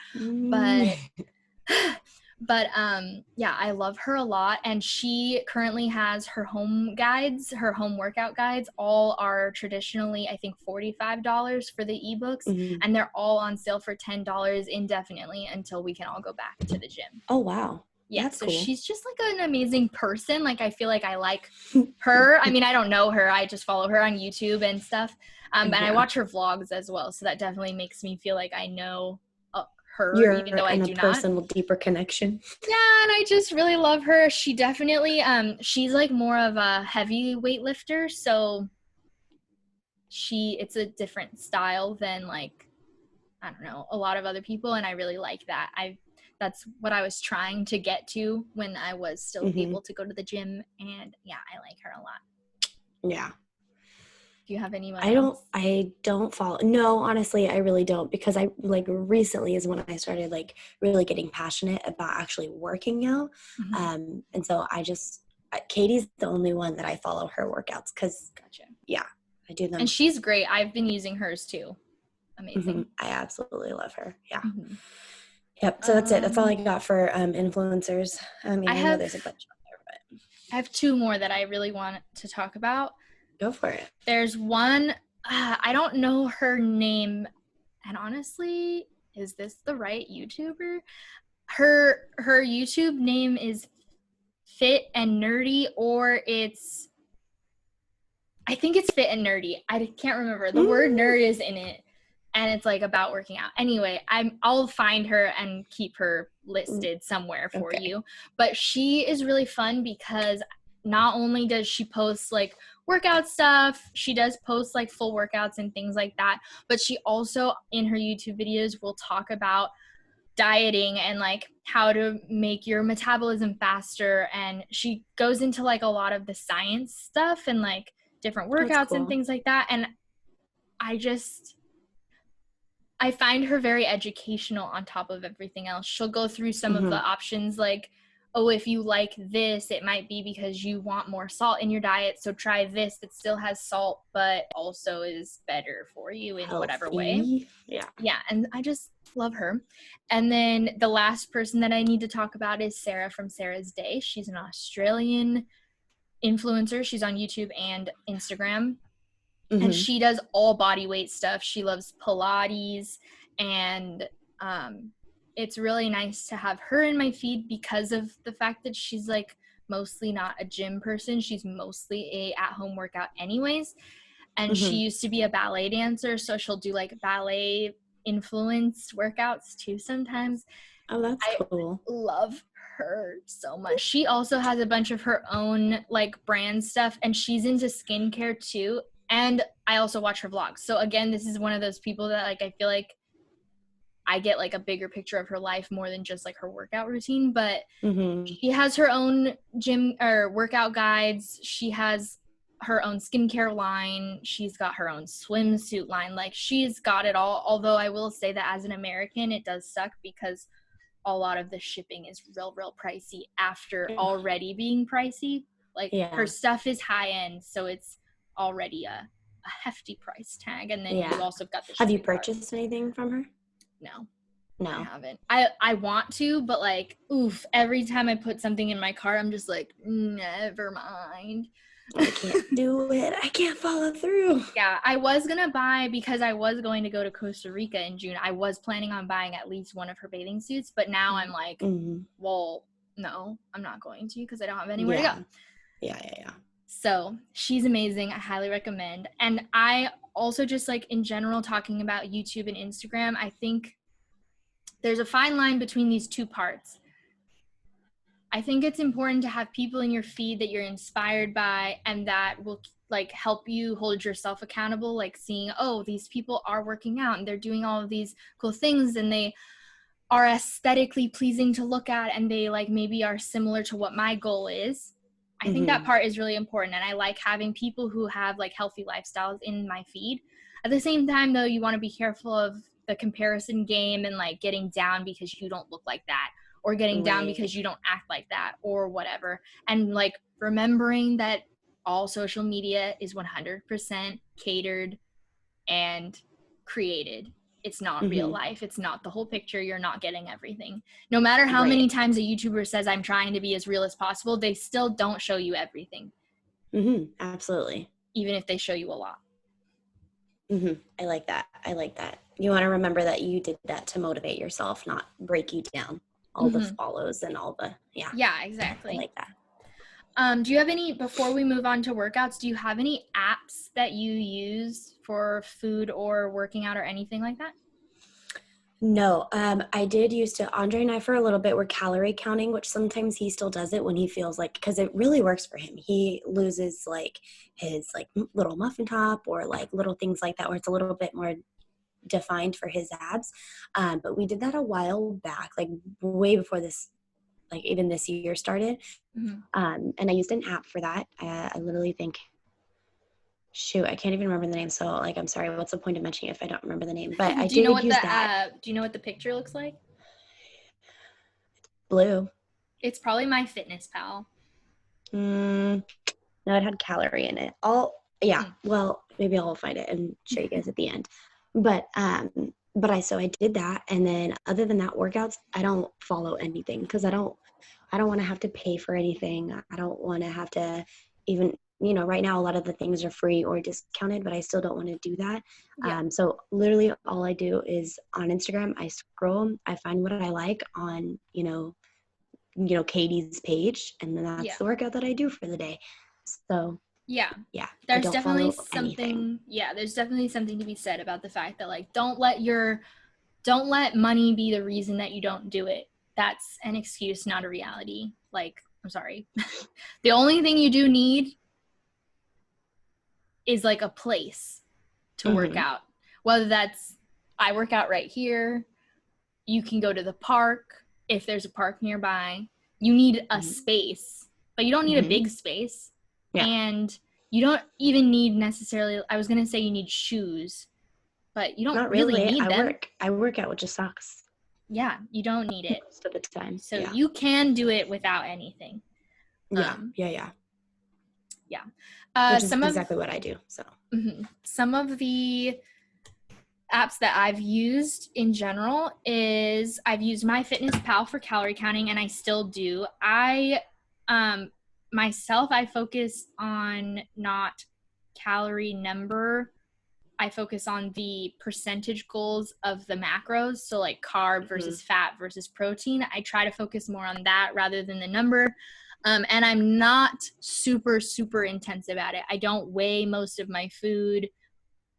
But yeah, I love her a lot, and she currently has her home guides, her home workout guides. All are traditionally, I think, $45 for the ebooks, and they're all on sale for $10 indefinitely until we can all go back to the gym. Oh, wow. Yeah, that's so cool. She's just like an amazing person. Like, I feel like I like her. I mean, I don't know her. I just follow her on YouTube and stuff. And I watch her vlogs as well, so that definitely makes me feel like I know her, even though I do not. You're a person with deeper connection. Yeah, and I just really love her. She definitely, she's like more of a heavy weightlifter, so it's a different style than like, I don't know, a lot of other people, and I really like that. That's what I was trying to get to when I was still able to go to the gym, and yeah, I like her a lot. Yeah. Do you have anyone else? I don't follow. No, honestly, I really don't, because I like recently is when I started like really getting passionate about actually working out. And so Katie's the only one that I follow her workouts, because yeah, I do them. And she's great. I've been using hers too. Amazing. I absolutely love her. Yeah. Yep. So that's it. That's all I got for influencers. I mean, I know there's a bunch out there, but I have 2 more that I really want to talk about. Go for it. There's one, I don't know her name, and honestly, is this the right YouTuber? Her YouTube name is MissFitandNerdy, or I think it's Fit and Nerdy. I can't remember. The word nerd is in it, and it's like about working out. Anyway, I'll find her and keep her listed somewhere for you. But she is really fun because not only does she post like workout stuff, she does post like full workouts and things like that, but she also in her YouTube videos will talk about dieting and like how to make your metabolism faster, and she goes into like a lot of the science stuff and like different workouts and things like that. And I find her very educational on top of everything else. She'll go through some of the options, like, oh, if you like this, it might be because you want more salt in your diet, so try this that still has salt but also is better for you in whatever way. Yeah, and I just love her. And then the last person that I need to talk about is Sarah from Sarah's Day. She's an Australian influencer. She's on YouTube and Instagram. And she does all body weight stuff. She loves Pilates, and it's really nice to have her in my feed because of the fact that she's like mostly not a gym person. She's mostly a at-home workout anyways. And she used to be a ballet dancer, so she'll do like ballet influenced workouts too sometimes. Oh, that's cool. I love her so much. She also has a bunch of her own like brand stuff, and she's into skincare too. And I also watch her vlogs. So again, this is one of those people that like I feel like I get like a bigger picture of her life more than just like her workout routine. But she has her own gym or workout guides. She has her own skincare line. She's got her own swimsuit line. Like, she's got it all. Although I will say that as an American, it does suck because a lot of the shipping is real pricey after already being pricey. Like her stuff is high end, so it's already a hefty price tag. And then you also got the Have you purchased anything from her? No, I haven't. I want to, but like, every time I put something in my cart, I'm just like, never mind. I can't do it. I can't follow through. Yeah, I was going to buy, because I was going to go to Costa Rica in June. I was planning on buying at least one of her bathing suits, but now I'm like, well, no, I'm not going to because I don't have anywhere to go. Yeah. So she's amazing. I highly recommend. And I also just like in general talking about YouTube and Instagram, I think there's a fine line between these two parts. I think it's important to have people in your feed that you're inspired by and that will like help you hold yourself accountable, like seeing, oh, these people are working out and they're doing all of these cool things and they are aesthetically pleasing to look at and they like maybe are similar to what my goal is. I think that part is really important, and I like having people who have like healthy lifestyles in my feed. At the same time though, you want to be careful of the comparison game and like getting down because you don't look like that, or getting down because you don't act like that or whatever. And like remembering that all social media is 100% catered and created. It's not real life. It's not the whole picture. You're not getting everything. No matter how many times a YouTuber says I'm trying to be as real as possible, they still don't show you everything. Absolutely. Even if they show you a lot. I like that. You want to remember that you did that to motivate yourself, not break you down. All the follows and all the, Yeah, exactly. I like that. Do you have any, before we move on to workouts, do you have any apps that you use for food or working out or anything like that? No, I did used to, Andre and I for a little bit were calorie counting, which sometimes he still does it when he feels like, because it really works for him. He loses like his like little muffin top or like little things like that where it's a little bit more defined for his abs. But we did that a while back, like way before this, like even this year started. And I used an app for that. I literally think, shoot, I can't even remember the name. So like, I'm sorry, what's the point of mentioning it if I don't remember the name? But I did use that. Do you know what the picture looks like? Blue. It's probably MyFitnessPal. No, it had calorie in it. Well, maybe I'll find it and show you guys at the end. But I did that, and then other than that, workouts, I don't follow anything because I don't want to have to pay for anything. I don't want to have to even, right now a lot of the things are free or discounted, but I still don't want to do that. So literally all I do is on Instagram, I scroll, I find what I like on, Katie's page, and then that's the workout that I do for the day. So there's definitely something to be said about the fact that like don't let money be the reason that you don't do it. That's an excuse, not a reality. Like, I'm sorry. The only thing you do need is like a place to work out. Whether that's, I work out right here. You can go to the park if there's a park nearby. You need a space, but you don't need a big space. Yeah. And you don't even need necessarily, I was going to say you need shoes, but you don't really need them. I work out with just socks. Yeah, you don't need it. Most of the time. So you can do it without anything. Yeah. Which is exactly what I do. So some of the apps that I've used in general is I've used MyFitnessPal for calorie counting, and I still do. I focus on not calorie number. I focus on the percentage goals of the macros. So like carb versus fat versus protein. I try to focus more on that rather than the number. And I'm not super, super intensive at it. I don't weigh most of my food.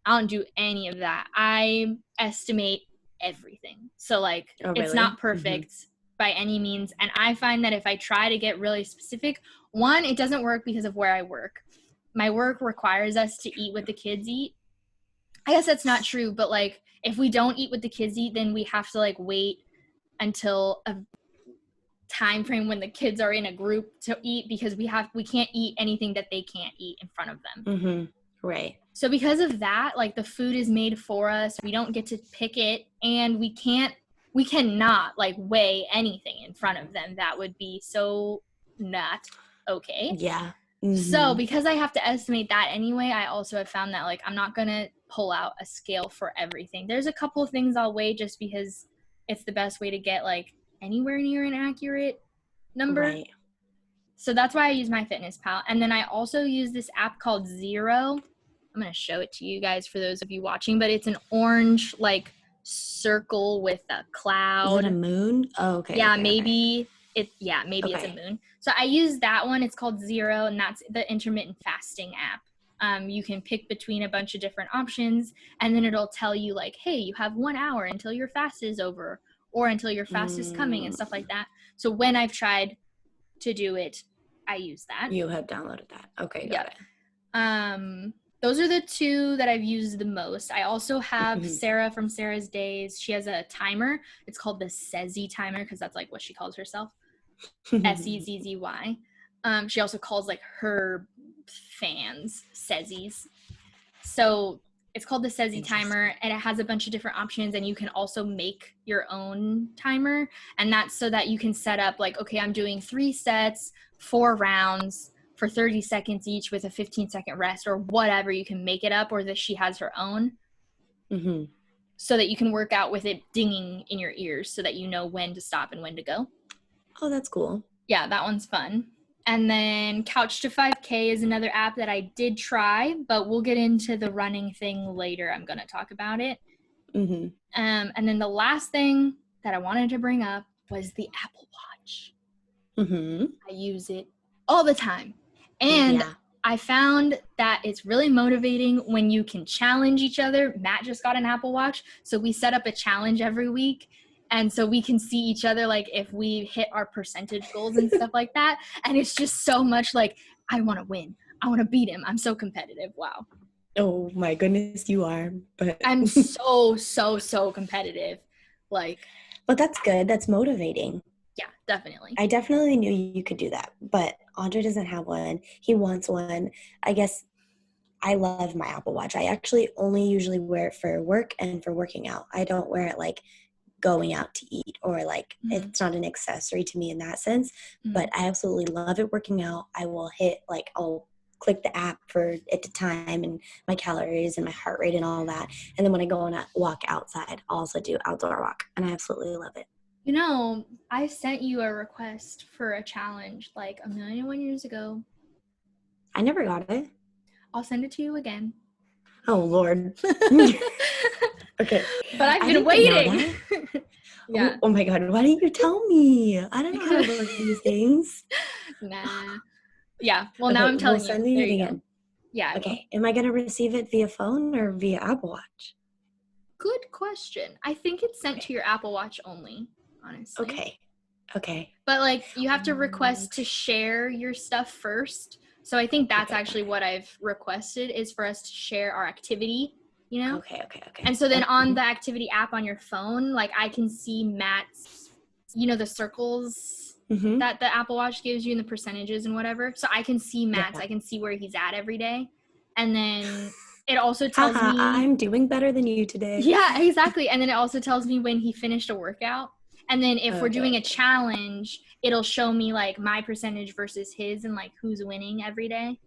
I don't do any of that. I estimate everything. So like it's not perfect by any means. And I find that if I try to get really specific, one, it doesn't work because of where I work. My work requires us to eat what the kids eat. I guess that's not true, but like if we don't eat what the kids eat, then we have to like wait until a time frame when the kids are in a group to eat because we can't eat anything that they can't eat in front of them. Right. So because of that, like the food is made for us. We don't get to pick it, and we cannot like weigh anything in front of them. That would be so not okay. Yeah. So because I have to estimate that anyway, I also have found that like I'm not going to pull out a scale for everything. There's a couple of things I'll weigh just because it's the best way to get like anywhere near an accurate number. Right. So that's why I use MyFitnessPal. And then I also use this app called Zero. I'm going to show it to you guys for those of you watching, but it's an orange like circle with a cloud. Is it a moon? Oh, okay. Yeah, okay, maybe it's a moon. So I use that one. It's called Zero, and that's the intermittent fasting app. You can pick between a bunch of different options, and then it'll tell you like, hey, you have 1 hour until your fast is over or until your fast is coming and stuff like that. So when I've tried to do it, I use that. You have downloaded that. Okay, got it. Those are the two that I've used the most. I also have Sarah from Sarah's Days. She has a timer. It's called the Sezzy timer because that's like what she calls herself. Sezzy. She also calls like her fans Sezzies. So it's called the Sezzy timer, and it has a bunch of different options, and you can also make your own timer. And that's so that you can set up like, okay, I'm doing 3 sets, 4 rounds for 30 seconds each with a 15-second rest or whatever. You can make it up, or that she has her own. So that you can work out with it dinging in your ears so that you know when to stop and when to go. Oh, that's cool. Yeah, that one's fun. And then Couch to 5K is another app that I did try, but we'll get into the running thing later. I'm going to talk about it. And then the last thing that I wanted to bring up was the Apple Watch. I use it all the time. And I found that it's really motivating when you can challenge each other. Matt just got an Apple Watch, so we set up a challenge every week. And so we can see each other, like, if we hit our percentage goals and stuff like that. And it's just so much like, I want to win. I want to beat him. I'm so competitive. Wow. Oh, my goodness, you are. But I'm so competitive. Like. But that's good. That's motivating. Yeah, definitely. I definitely knew you could do that. But Andre doesn't have one. He wants one. I guess I love my Apple Watch. I actually only usually wear it for work and for working out. I don't wear it like going out to eat or like it's not an accessory to me in that sense. But I absolutely love it working out. I will hit like I'll click the app for it to time and my calories and my heart rate and all that. And then when I go on a walk outside, I'll also do outdoor walk, and I absolutely love it. You know, I sent you a request for a challenge like 1,000,001 years ago. I never got it. I'll send it to you again. Oh, Lord. Okay. But I've been waiting. Yeah. Oh, my God. Why didn't you tell me? I don't know how to work these things. Nah. Yeah. Well, now I'm telling you. Send it again. Yeah. Okay. Am I going to receive it via phone or via Apple Watch? Good question. I think it's sent to your Apple Watch only, honestly. Okay. But, like, you have to request to share your stuff first. So I think that's actually what I've requested is for us to share our activity, you know? Okay. And so then on the activity app on your phone, like, I can see Matt's, you know, the circles that the Apple Watch gives you and the percentages and whatever. So I can see Matt's. I can see where he's at every day. And then it also tells me I'm doing better than you today. Yeah, exactly. And then it also tells me when he finished a workout. And then if we're doing a challenge, it'll show me like my percentage versus his and like who's winning every day.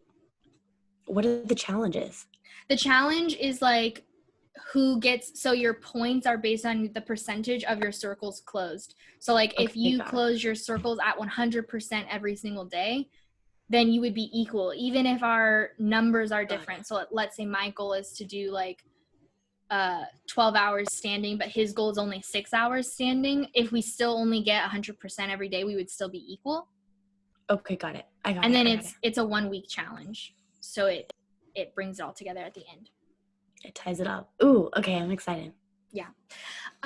What are the challenges? The challenge is like so your points are based on the percentage of your circles closed. So like if you close your circles at 100% every single day, then you would be equal, even if our numbers are different. So let's say my goal is to do like 12 hours standing, but his goal is only 6 hours standing. If we still only get 100% every day, we would still be equal. Okay, got it. And then it's a 1 week challenge. So it brings it all together at the end. It ties it up. Ooh, okay, I'm excited. Yeah.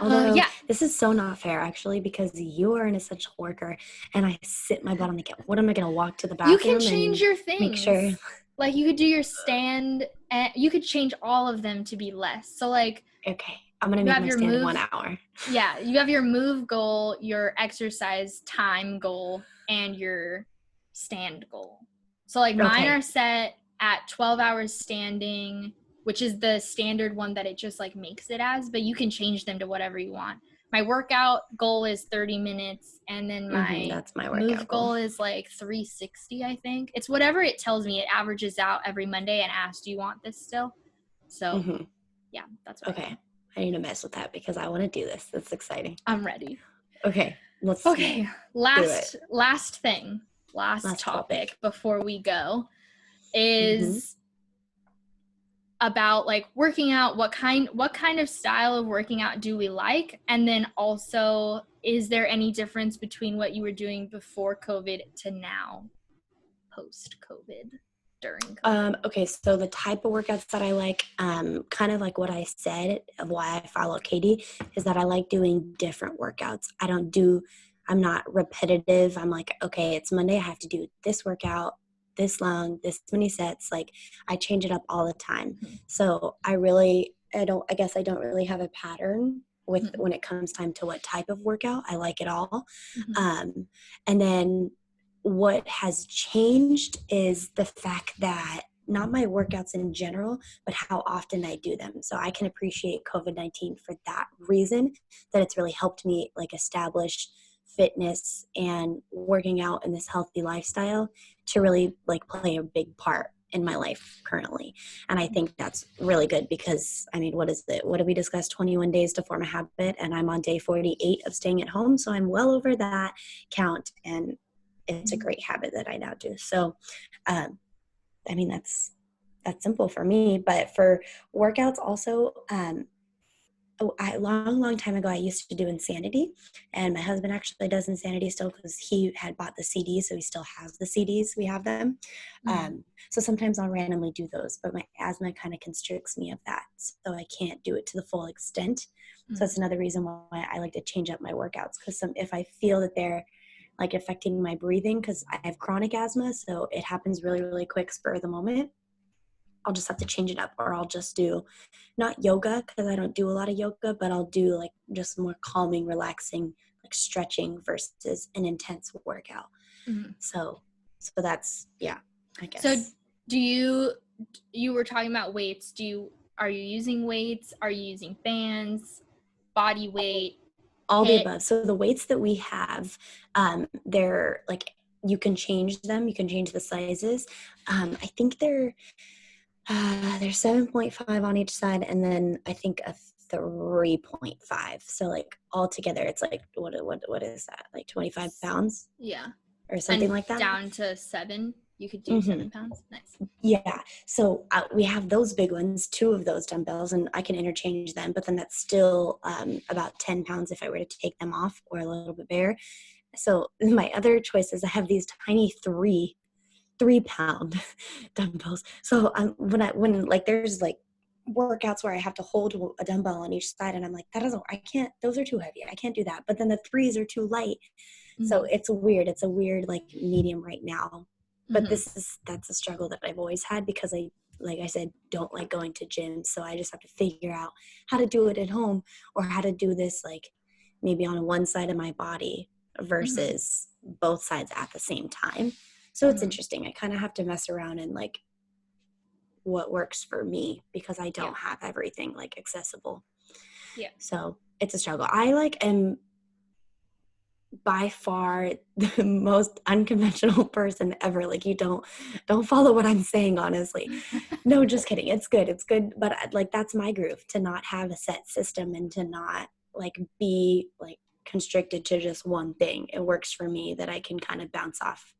Although, this is so not fair, actually, because you are an essential worker, and I sit my butt on the couch. What am I going to walk to the bathroom? You can change your things. Make sure. Like, you could do your stand, and you could change all of them to be less. So, like. Okay, I'm going to make my stand 1 hour. Yeah, you have your move goal, your exercise time goal, and your stand goal. So, like, mine are set at 12 hours standing, which is the standard one that it just like makes it as, but you can change them to whatever you want. My workout goal is 30 minutes, and then that's my move goal is like 360, I think. It's whatever it tells me. It averages out every Monday and asks, do you want this still? So, yeah, that's what I need to mess with that because I want to do this. That's exciting. I'm ready. Okay, last thing. last topic before we go is about like working out. What kind of style of working out do we like? And then also, is there any difference between what you were doing before COVID to now, post COVID, during COVID? Okay, so the type of workouts that I like, kind of like what I said of why I follow Katie, is that I like doing different workouts. I'm not repetitive. I'm like, okay, it's Monday, I have to do this workout, this long, this many sets. Like, I change it up all the time. So I guess I don't really have a pattern with when it comes time to what type of workout. I like it all. And then what has changed is the fact that not my workouts in general, but how often I do them. So I can appreciate COVID-19 for that reason, that it's really helped me like establish fitness and working out in this healthy lifestyle to really like play a big part in my life currently. And I think that's really good because, I mean, what is it? What did we discuss? 21 days to form a habit, and I'm on day 48 of staying at home. So I'm well over that count, and it's a great habit that I now do. So, I mean, that's simple for me. But for workouts also, a long time ago, I used to do Insanity, and my husband actually does Insanity still because he had bought the CDs, so he still has the CDs. We have them. So sometimes I'll randomly do those, but my asthma kind of constricts me of that, so I can't do it to the full extent. So that's another reason why I like to change up my workouts, because if I feel that they're like affecting my breathing, because I have chronic asthma, so it happens really, really quick, spur of the moment, I'll just have to change it up, or I'll just do not yoga, because I don't do a lot of yoga, but I'll do like just more calming, relaxing, like stretching versus an intense workout. So that's, yeah, I guess. So you were talking about weights. Are you using weights? Are you using bands, body weight? All the above. So the weights that we have, they're like, you can change them. You can change the sizes. I think they're 7.5 on each side, and then I think a 3.5. So like all together, it's like what is that? Like 25 pounds? Yeah, or something and like that. Down to 7. You could do 7 pounds. Nice. Yeah. So we have those big ones, 2 of those dumbbells, and I can interchange them. But then that's still about 10 pounds if I were to take them off, or a little bit bigger. So my other choices, I have these tiny 3-pound dumbbells. So when like there's like workouts where I have to hold a dumbbell on each side, and I'm like, I can't, those are too heavy. I can't do that. But then the 3s are too light. So it's weird. It's a weird like medium right now. But that's a struggle that I've always had, because like I said, don't like going to gyms. So I just have to figure out how to do it at home, or how to do this like maybe on one side of my body versus both sides at the same time. So it's interesting. I kind of have to mess around and like what works for me, because I don't have everything like accessible. Yeah. So it's a struggle. I like am by far the most unconventional person ever. Like, you don't follow what I'm saying, honestly. No, just kidding. It's good. But like, that's my groove, to not have a set system and to not like be like constricted to just one thing. It works for me that I can kind of bounce off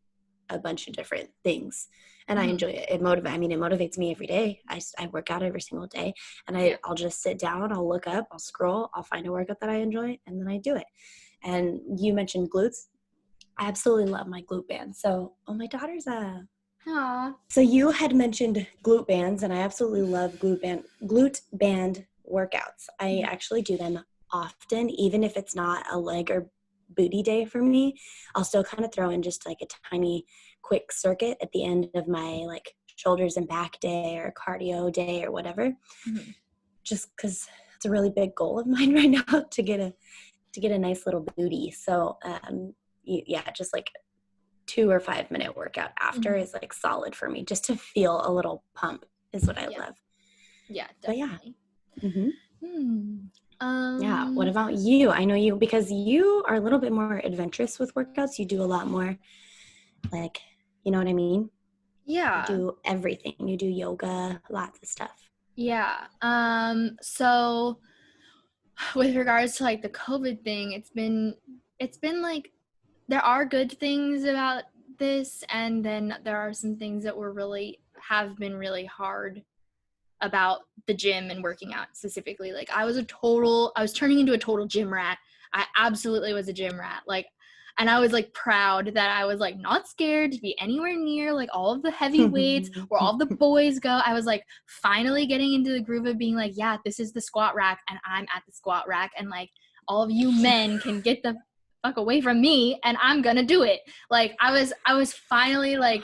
a bunch of different things, and I enjoy it. It motivates me every day. I work out every single day, and I'll just sit down, I'll look up, I'll scroll, I'll find a workout that I enjoy, and then I do it. And you mentioned glutes. I absolutely love my glute band. So, my daughter's Aww. So you had mentioned glute bands, and I absolutely love glute band workouts. I actually do them often, even if it's not a leg or booty day for me. I'll still kind of throw in just like a tiny quick circuit at the end of my like shoulders and back day, or cardio day, or whatever. Just because it's a really big goal of mine right now to get a nice little booty. So just like 2 or 5 minute workout after is like solid for me, just to feel a little pump is what I love. Yeah, definitely. Yeah. What about you? I know you, because you are a little bit more adventurous with workouts. You do a lot more, like, you know what I mean? Yeah. You do everything. You do yoga, lots of stuff. Yeah. So with regards to like the COVID thing, it's been like, there are good things about this, and then there are some things that have been really hard about the gym and working out specifically. Like I was turning into a total gym rat. I absolutely was a gym rat. Like, and I was like proud that I was like not scared to be anywhere near like all of the heavy weights where all the boys go. I was like finally getting into the groove of being like, yeah, this is the squat rack and I'm at the squat rack, and like all of you men can get the fuck away from me and I'm gonna do it. Like I was finally like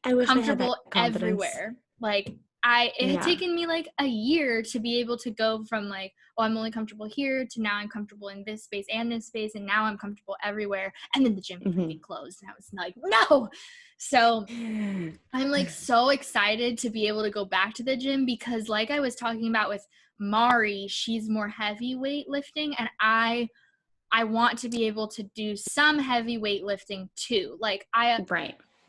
comfortable everywhere. Like it had taken me like a year to be able to go from like, oh, I'm only comfortable here to now I'm comfortable in this space and this space, and now I'm comfortable everywhere. And then the gym would closed, and I was like, no. So I'm like so excited to be able to go back to the gym, because like I was talking about with Mari, she's more heavyweight lifting, and I want to be able to do some heavy weightlifting too. Like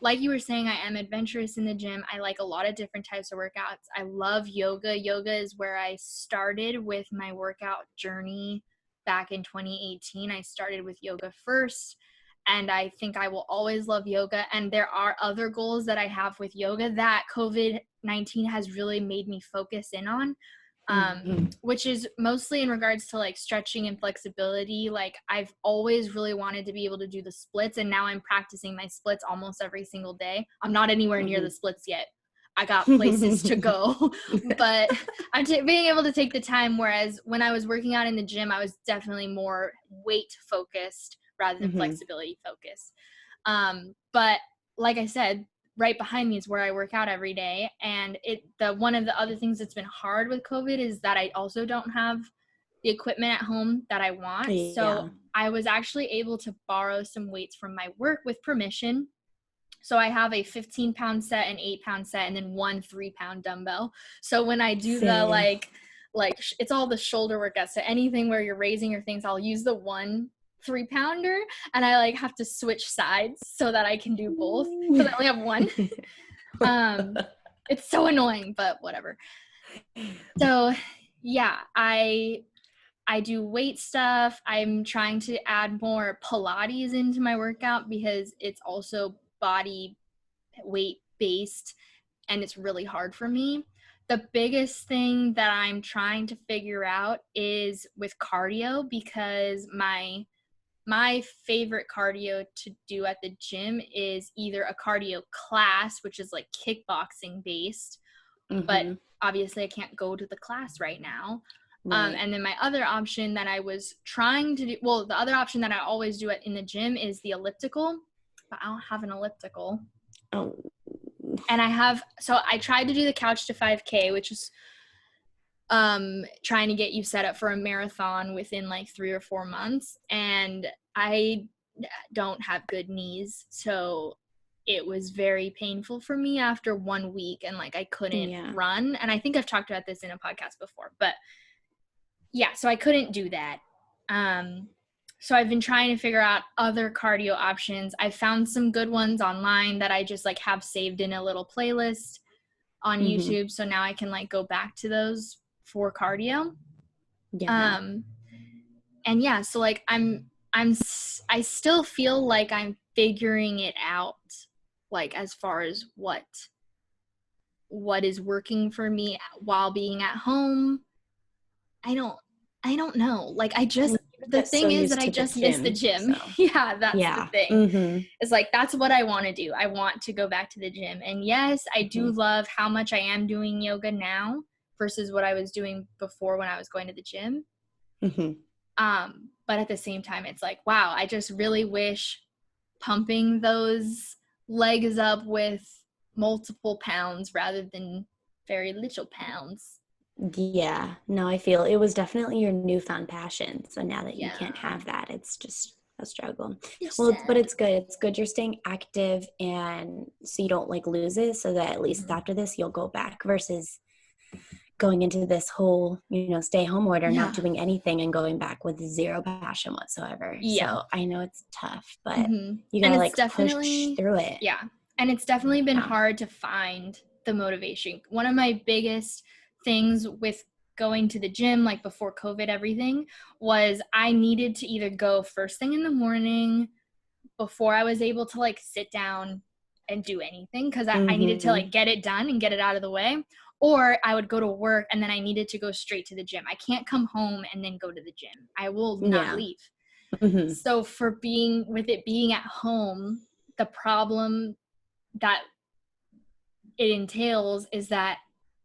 like you were saying, I am adventurous in the gym. I like a lot of different types of workouts. I love yoga. Yoga is where I started with my workout journey back in 2018. I started with yoga first, and I think I will always love yoga. And there are other goals that I have with yoga that COVID-19 has really made me focus in on. Which is mostly in regards to like stretching and flexibility. Like I've always really wanted to be able to do the splits, and now I'm practicing my splits almost every single day. I'm not anywhere near the splits yet. I got places to go, but I'm being able to take the time. Whereas when I was working out in the gym, I was definitely more weight focused rather than flexibility focused. But like I said, right behind me is where I work out every day. And one of the other things that's been hard with COVID is that I also don't have the equipment at home that I want. Yeah. So I was actually able to borrow some weights from my work with permission. So I have a 15-pound set, an 8-pound set, and then one 3-pound dumbbell. So when I do the like it's all the shoulder workouts. So anything where you're raising your things, I'll use the one 3-pounder, and I like have to switch sides so that I can do both, because I only have one. It's so annoying, but whatever. So yeah, I do weight stuff. I'm trying to add more Pilates into my workout because it's also body weight based, and it's really hard for me. The biggest thing that I'm trying to figure out is with cardio, because my favorite cardio to do at the gym is either a cardio class, which is like kickboxing based, but obviously I can't go to the class right now. Right. And then my other option that I was trying to do, the other option that I always do in the gym is the elliptical, but I don't have an elliptical. Oh. And I tried to do the Couch to 5K, which is trying to get you set up for a marathon within like 3 or 4 months, and I don't have good knees, so it was very painful for me after 1 week, and like I couldn't run. And I think I've talked about this in a podcast before, but yeah, so I couldn't do that. So I've been trying to figure out other cardio options. I found some good ones online that I just like have saved in a little playlist on YouTube, so now I can like go back to those for cardio. Yeah. And yeah, so like I still feel like I'm figuring it out, like as far as what is working for me while being at home. I don't know. Like the thing is that I just miss the gym. So. Yeah, that's the thing. It's like, that's what I want to do. I want to go back to the gym. And yes, I do love how much I am doing yoga now versus what I was doing before when I was going to the gym. But at the same time, it's like, wow, I just really wish pumping those legs up with multiple pounds rather than very little pounds. Yeah, no, I feel it was definitely your newfound passion. So now that you can't have that, it's just a struggle. But it's good. It's good you're staying active, and so you don't like lose it, so that at least after this you'll go back, versus going into this whole, stay home order, not doing anything, and going back with zero passion whatsoever. Yeah. So I know it's tough, but you gotta like push through it. Yeah. And it's definitely been hard to find the motivation. One of my biggest things with going to the gym, like before COVID, everything, was I needed to either go first thing in the morning, before I was able to like sit down and do anything because I needed to like get it done and get it out of the way. Or I would go to work and then I needed to go straight to the gym. I can't come home and then go to the gym. I will not leave. So for with it being at home, the problem that it entails is that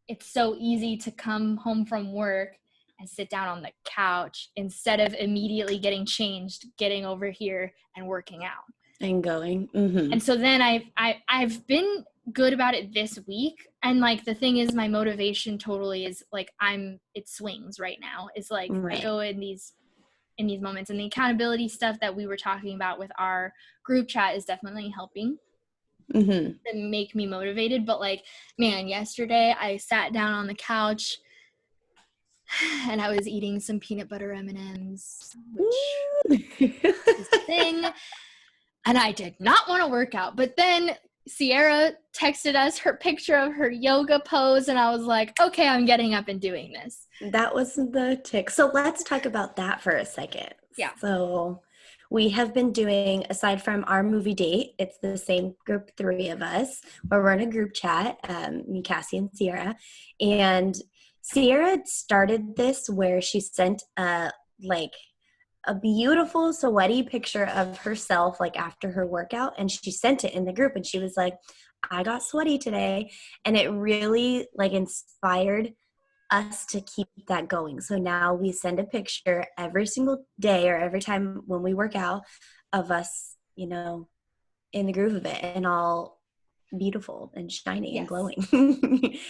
it's so easy to come home from work and sit down on the couch instead of immediately getting changed, getting over here and working out. And going. And so then I've been good about it this week. And like, the thing is, my motivation totally is like, it swings right now. It's like, I go in these moments, and the accountability stuff that we were talking about with our group chat is definitely helping to make me motivated. But like, man, yesterday I sat down on the couch and I was eating some peanut butter M&Ms, which is the thing. And I did not want to work out. But then Sierra texted us her picture of her yoga pose, and I was like, okay, I'm getting up and doing this. That was the tick. So let's talk about that for a second. Yeah. So we have been doing, aside from our movie date, it's the same group, 3 of us, where we're in a group chat, me, Kassie, and Sierra. And Sierra started this where she sent a beautiful sweaty picture of herself like after her workout, and she sent it in the group, and she was like, I got sweaty today. And it really like inspired us to keep that going. So now we send a picture every single day or every time when we work out of us, you know, in the groove of it, and all beautiful and shiny and glowing.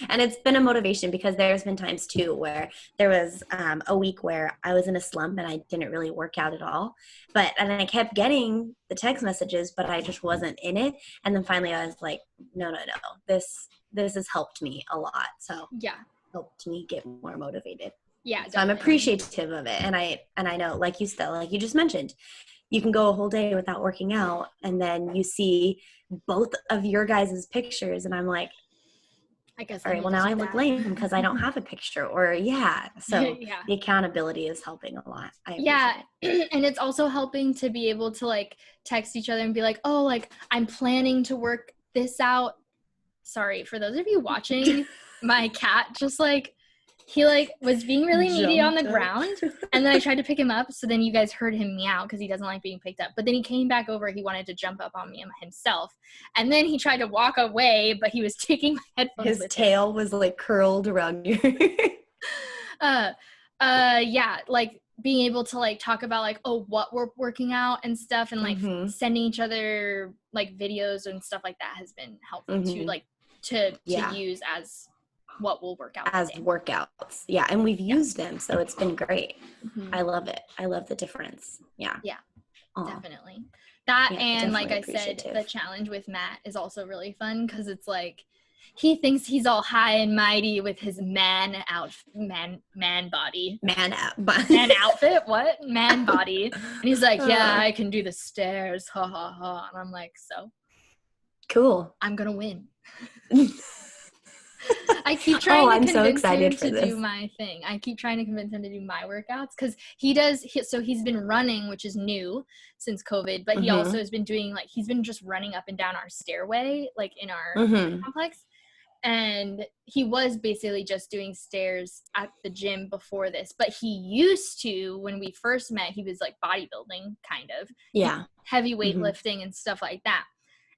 And it's been a motivation because there's been times too where there was a week where I was in a slump and I didn't really work out at all, and I kept getting the text messages, but I just wasn't in it. And then finally I was like, no, this has helped me a lot. So helped me get more motivated. Yeah, so I'm appreciative of it. And I know, like you just mentioned, you can go a whole day without working out, and then you see both of your guys' pictures, and I'm like, I guess all right, well now I look lame because I don't have a picture. Or so the accountability is helping a lot. And it's also helping to be able to like text each other and be like, oh, like I'm planning to work this out. Sorry for those of you watching, my cat just like, he like was being really needy on the ground, and then I tried to pick him up, so then you guys heard him meow because he doesn't like being picked up. But then he came back over, he wanted to jump up on me himself, and then he tried to walk away, but he was taking my headphones. His tail was like curled around your like being able to like talk about like, oh, what we're working out and stuff, and like sending each other like videos and stuff like that has been helpful to like to use as what will work out as workouts. Yeah. And we've used them, so it's been great. I love it. I love the difference. Definitely that. And like I said, the challenge with Matt is also really fun because it's like he thinks he's all high and mighty with his man body, man outfit, what man body, and he's like, yeah, I can do the stairs, ha ha ha. And I'm like, so cool, I'm gonna win. I keep trying to convince him to do my thing. I keep trying to convince him to do my workouts because so he's been running, which is new since COVID, but he also has been doing like, he's been just running up and down our stairway, like in our complex. And he was basically just doing stairs at the gym before this, but he used to, when we first met, he was like bodybuilding kind of. Heavy weightlifting and stuff like that.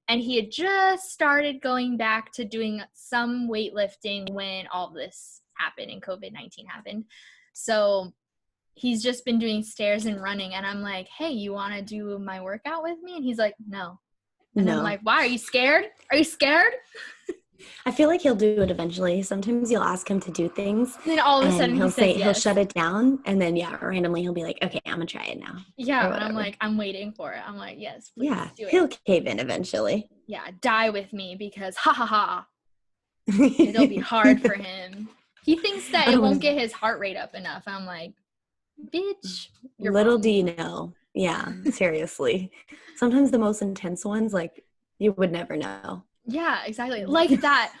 And he had just started going back to doing some weightlifting when all this happened and COVID-19 happened. So he's just been doing stairs and running. And I'm like, hey, you want to do my workout with me? And he's like, no. And I'm like, why? Are you scared? Are you scared? I feel like he'll do it eventually. Sometimes you'll ask him to do things. And then all of a sudden he'll shut it down. And then, randomly he'll be like, okay, I'm going to try it now. Yeah. And I'm like, I'm waiting for it. I'm like, yes, please do it. He'll cave in eventually. Yeah. Die with me because ha ha ha. It'll be hard for him. He thinks that it won't get his heart rate up enough. I'm like, bitch. Little do you know. Yeah, seriously. Sometimes the most intense ones, like, you would never know. Yeah, exactly. Like that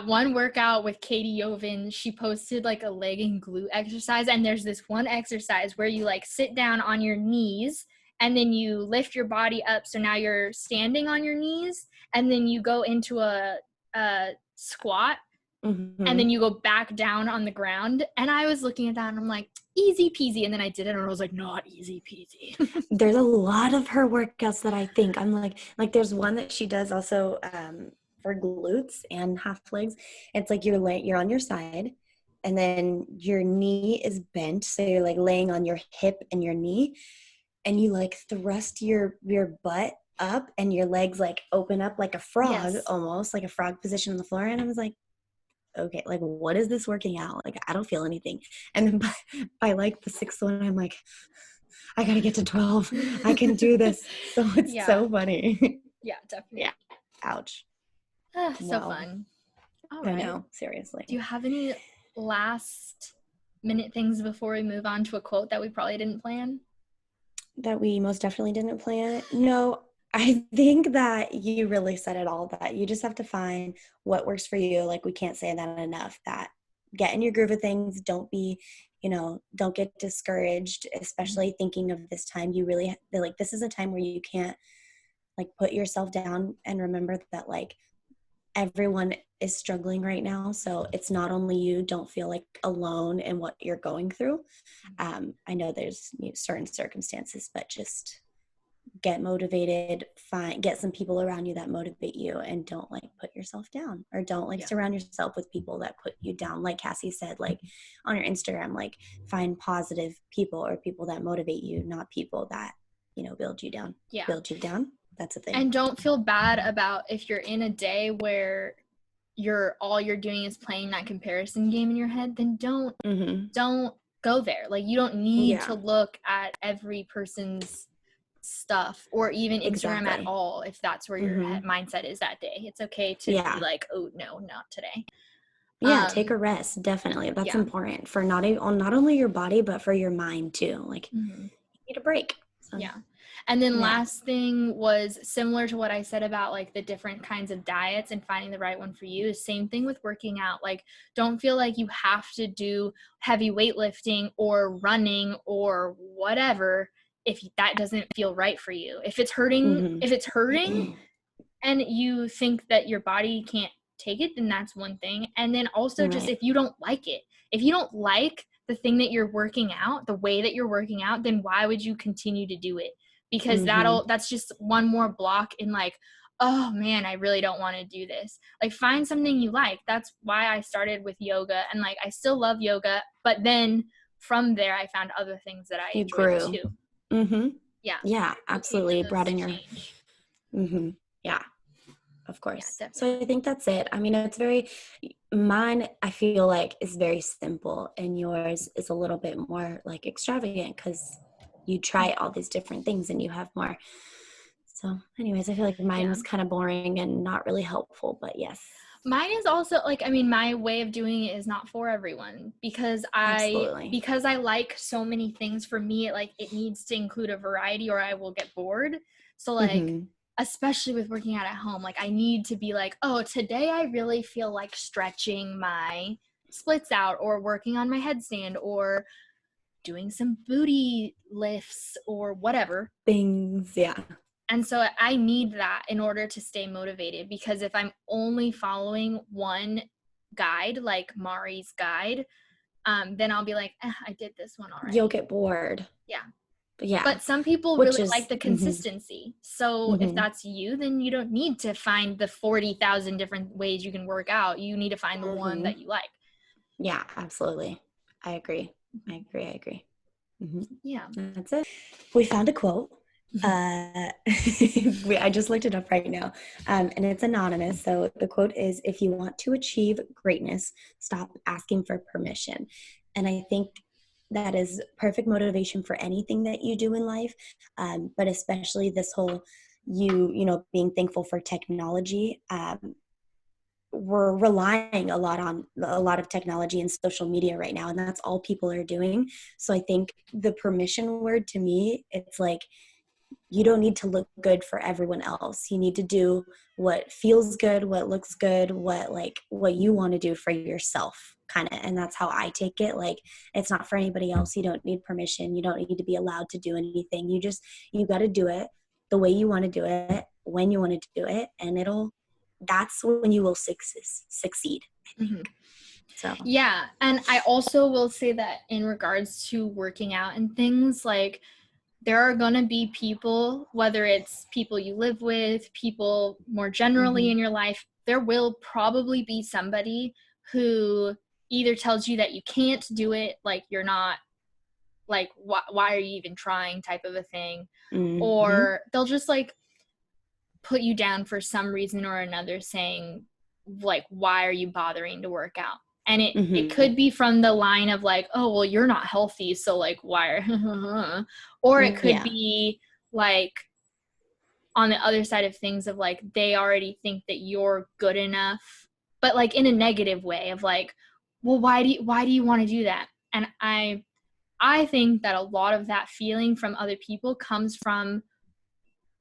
one workout with Katie Yovin, she posted like a leg and glute exercise, and there's this one exercise where you like sit down on your knees and then you lift your body up. So now you're standing on your knees, and then you go into a squat, Mm-hmm. and then you go back down on the ground. And I was looking at that and I'm like, easy peasy. And then I did it and I was like, not easy peasy. There's a lot of her workouts that I think I'm like there's one that she does also for glutes and half legs. It's like you're on your side, and then your knee is bent, so you're like laying on your hip and your knee, and you like thrust your butt up, and your legs like open up like a frog, almost like a frog position on the floor. And I was like, okay, like what is this working out? Like I don't feel anything. And then by like the sixth one, I'm like, I gotta get to 12. I can do this. So it's so funny. Yeah, definitely. Yeah. Ouch. So fun. All right. I know, seriously. Do you have any last minute things before we move on to a quote that we probably didn't plan? That we most definitely didn't plan? No, I think that you really said it all, that you just have to find what works for you. Like we can't say that enough, that get in your groove of things. Don't get discouraged, especially thinking of this time. You really like, this is a time where you can't like put yourself down, and remember that like everyone is struggling right now. So it's not only you. Don't feel like alone in what you're going through. I know there's certain circumstances, but just get motivated, get some people around you that motivate you, and don't like put yourself down, or don't like surround yourself with people that put you down. Like Kassie said, like on your Instagram, like find positive people, or people that motivate you, not people that, build you down. Build you down. That's a thing. And don't feel bad about if you're in a day where all you're doing is playing that comparison game in your head, then don't go there. Like you don't need to look at every person's stuff, or even Instagram at all, if that's where your mindset is that day. It's okay to be like, oh no, not today. Take a rest. Definitely. That's important for not only your body, but for your mind too. Like you need a break. So. Yeah. And then last thing was similar to what I said about like the different kinds of diets and finding the right one for you. Same thing with working out. Like don't feel like you have to do heavy weightlifting or running or whatever if that doesn't feel right for you. If it's hurting, and you think that your body can't take it, then that's one thing. And then also just if you don't like it, if you don't like the thing that you're working out, the way that you're working out, then why would you continue to do it? Because that's just one more block in like, oh man, I really don't want to do this. Like find something you like. That's why I started with yoga, and like I still love yoga, but then from there I found other things that I enjoy too. Yeah, absolutely. Brought in your yeah, of course. So I think that's it. I mean, it's mine I feel like is very simple, and yours is a little bit more like extravagant because you try all these different things and you have more. So anyways, I feel like mine was kind of boring and not really helpful, but yes. Mine is also like, I mean, my way of doing it is not for everyone, because I like so many things. For me, it needs to include a variety or I will get bored. So like, especially with working out at home, like I need to be like, oh, today I really feel like stretching my splits out, or working on my headstand, or doing some booty lifts, or whatever things. And so I need that in order to stay motivated, because if I'm only following one guide, like Mari's guide, then I'll be like, I did this one already. You'll get bored. But some people really like the consistency. So if that's you, then you don't need to find the 40,000 different ways you can work out. You need to find the one that you like. Yeah, absolutely. I agree. Yeah. That's it. We found a quote. I just looked it up right now, and it's anonymous. So the quote is, if you want to achieve greatness, stop asking for permission. And I think that is perfect motivation for anything that you do in life, but especially this whole being thankful for technology. We're relying a lot on a lot of technology and social media right now, and that's all people are doing. So I think the permission word, to me, it's like you don't need to look good for everyone else. You need to do what feels good, what looks good, what you want to do for yourself, kind of. And that's how I take it. Like, it's not for anybody else. You don't need permission. You don't need to be allowed to do anything. You got to do it the way you want to do it, when you want to do it, and that's when you will succeed, I think. So yeah, and I also will say that in regards to working out and things, like, there are going to be people, whether it's people you live with, people more generally in your life, there will probably be somebody who either tells you that you can't do it, like you're not, like, why are you even trying type of a thing, or they'll just like put you down for some reason or another, saying like, why are you bothering to work out? And it could be from the line of like, oh, well, you're not healthy, so like, why are or it could be like on the other side of things of like, they already think that you're good enough, but like in a negative way of like, well, why do you want to do that? And I think that a lot of that feeling from other people comes from,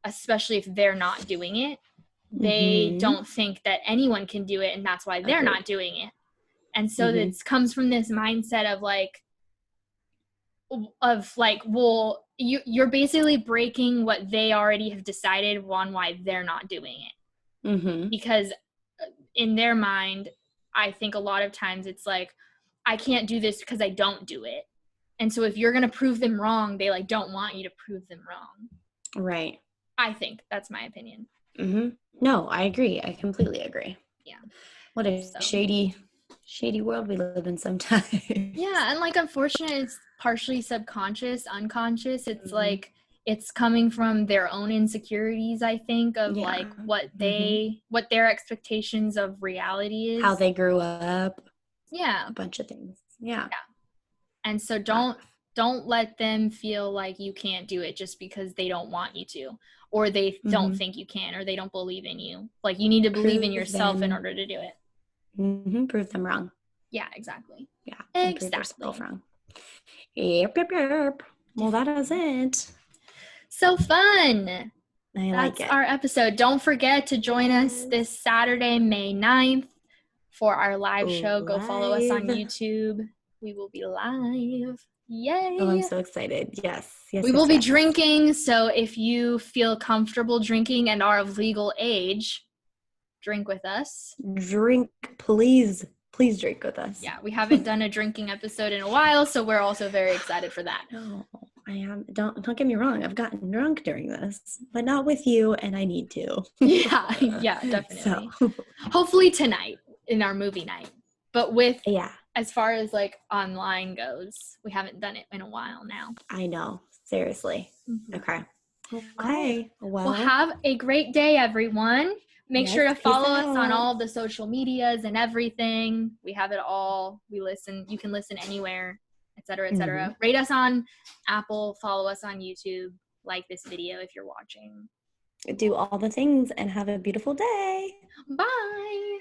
especially if they're not doing it, they don't think that anyone can do it, and that's why they're not doing it. And so it comes from this mindset of like, well, you're basically breaking what they already have decided on why they're not doing it. Because in their mind, I think a lot of times it's like, I can't do this because I don't do it. And so if you're going to prove them wrong, they like don't want you to prove them wrong. Right. I think that's my opinion. No, I agree. I completely agree. Yeah. What a shady world we live in sometimes. Yeah, and like, unfortunately, it's partially subconscious, unconscious. It's like, it's coming from their own insecurities, I think, of like what their expectations of reality is, how they grew up. Yeah. A bunch of things. Yeah. And so don't let them feel like you can't do it just because they don't want you to, or they don't think you can, or they don't believe in you. Like, you need to believe in yourself in order to do it. Prove them wrong. Yeah, exactly. Yeah, exactly. Prove wrong. Yep. Well, that is it. So fun. That's our episode. Don't forget to join us this Saturday, May 9th for our live show. Go follow us on YouTube. We will be live. Yay. Oh, I'm so excited. Yes. We will be drinking, so if you feel comfortable drinking and are of legal age, drink with us. Drink, please. Please drink with us. Yeah, we haven't done a drinking episode in a while, so we're also very excited for that. No, I am. Don't get me wrong. I've gotten drunk during this, but not with you, and I need to. Yeah, definitely. So. Hopefully tonight in our movie night. But with as far as like online goes, we haven't done it in a while now. I know. Seriously. Okay. Well, have a great day, everyone. Make sure to follow us on all the social medias and everything. We have it all. We listen. You can listen anywhere, etc., etc. Rate us on Apple. Follow us on YouTube. Like this video if you're watching. Do all the things and have a beautiful day. Bye.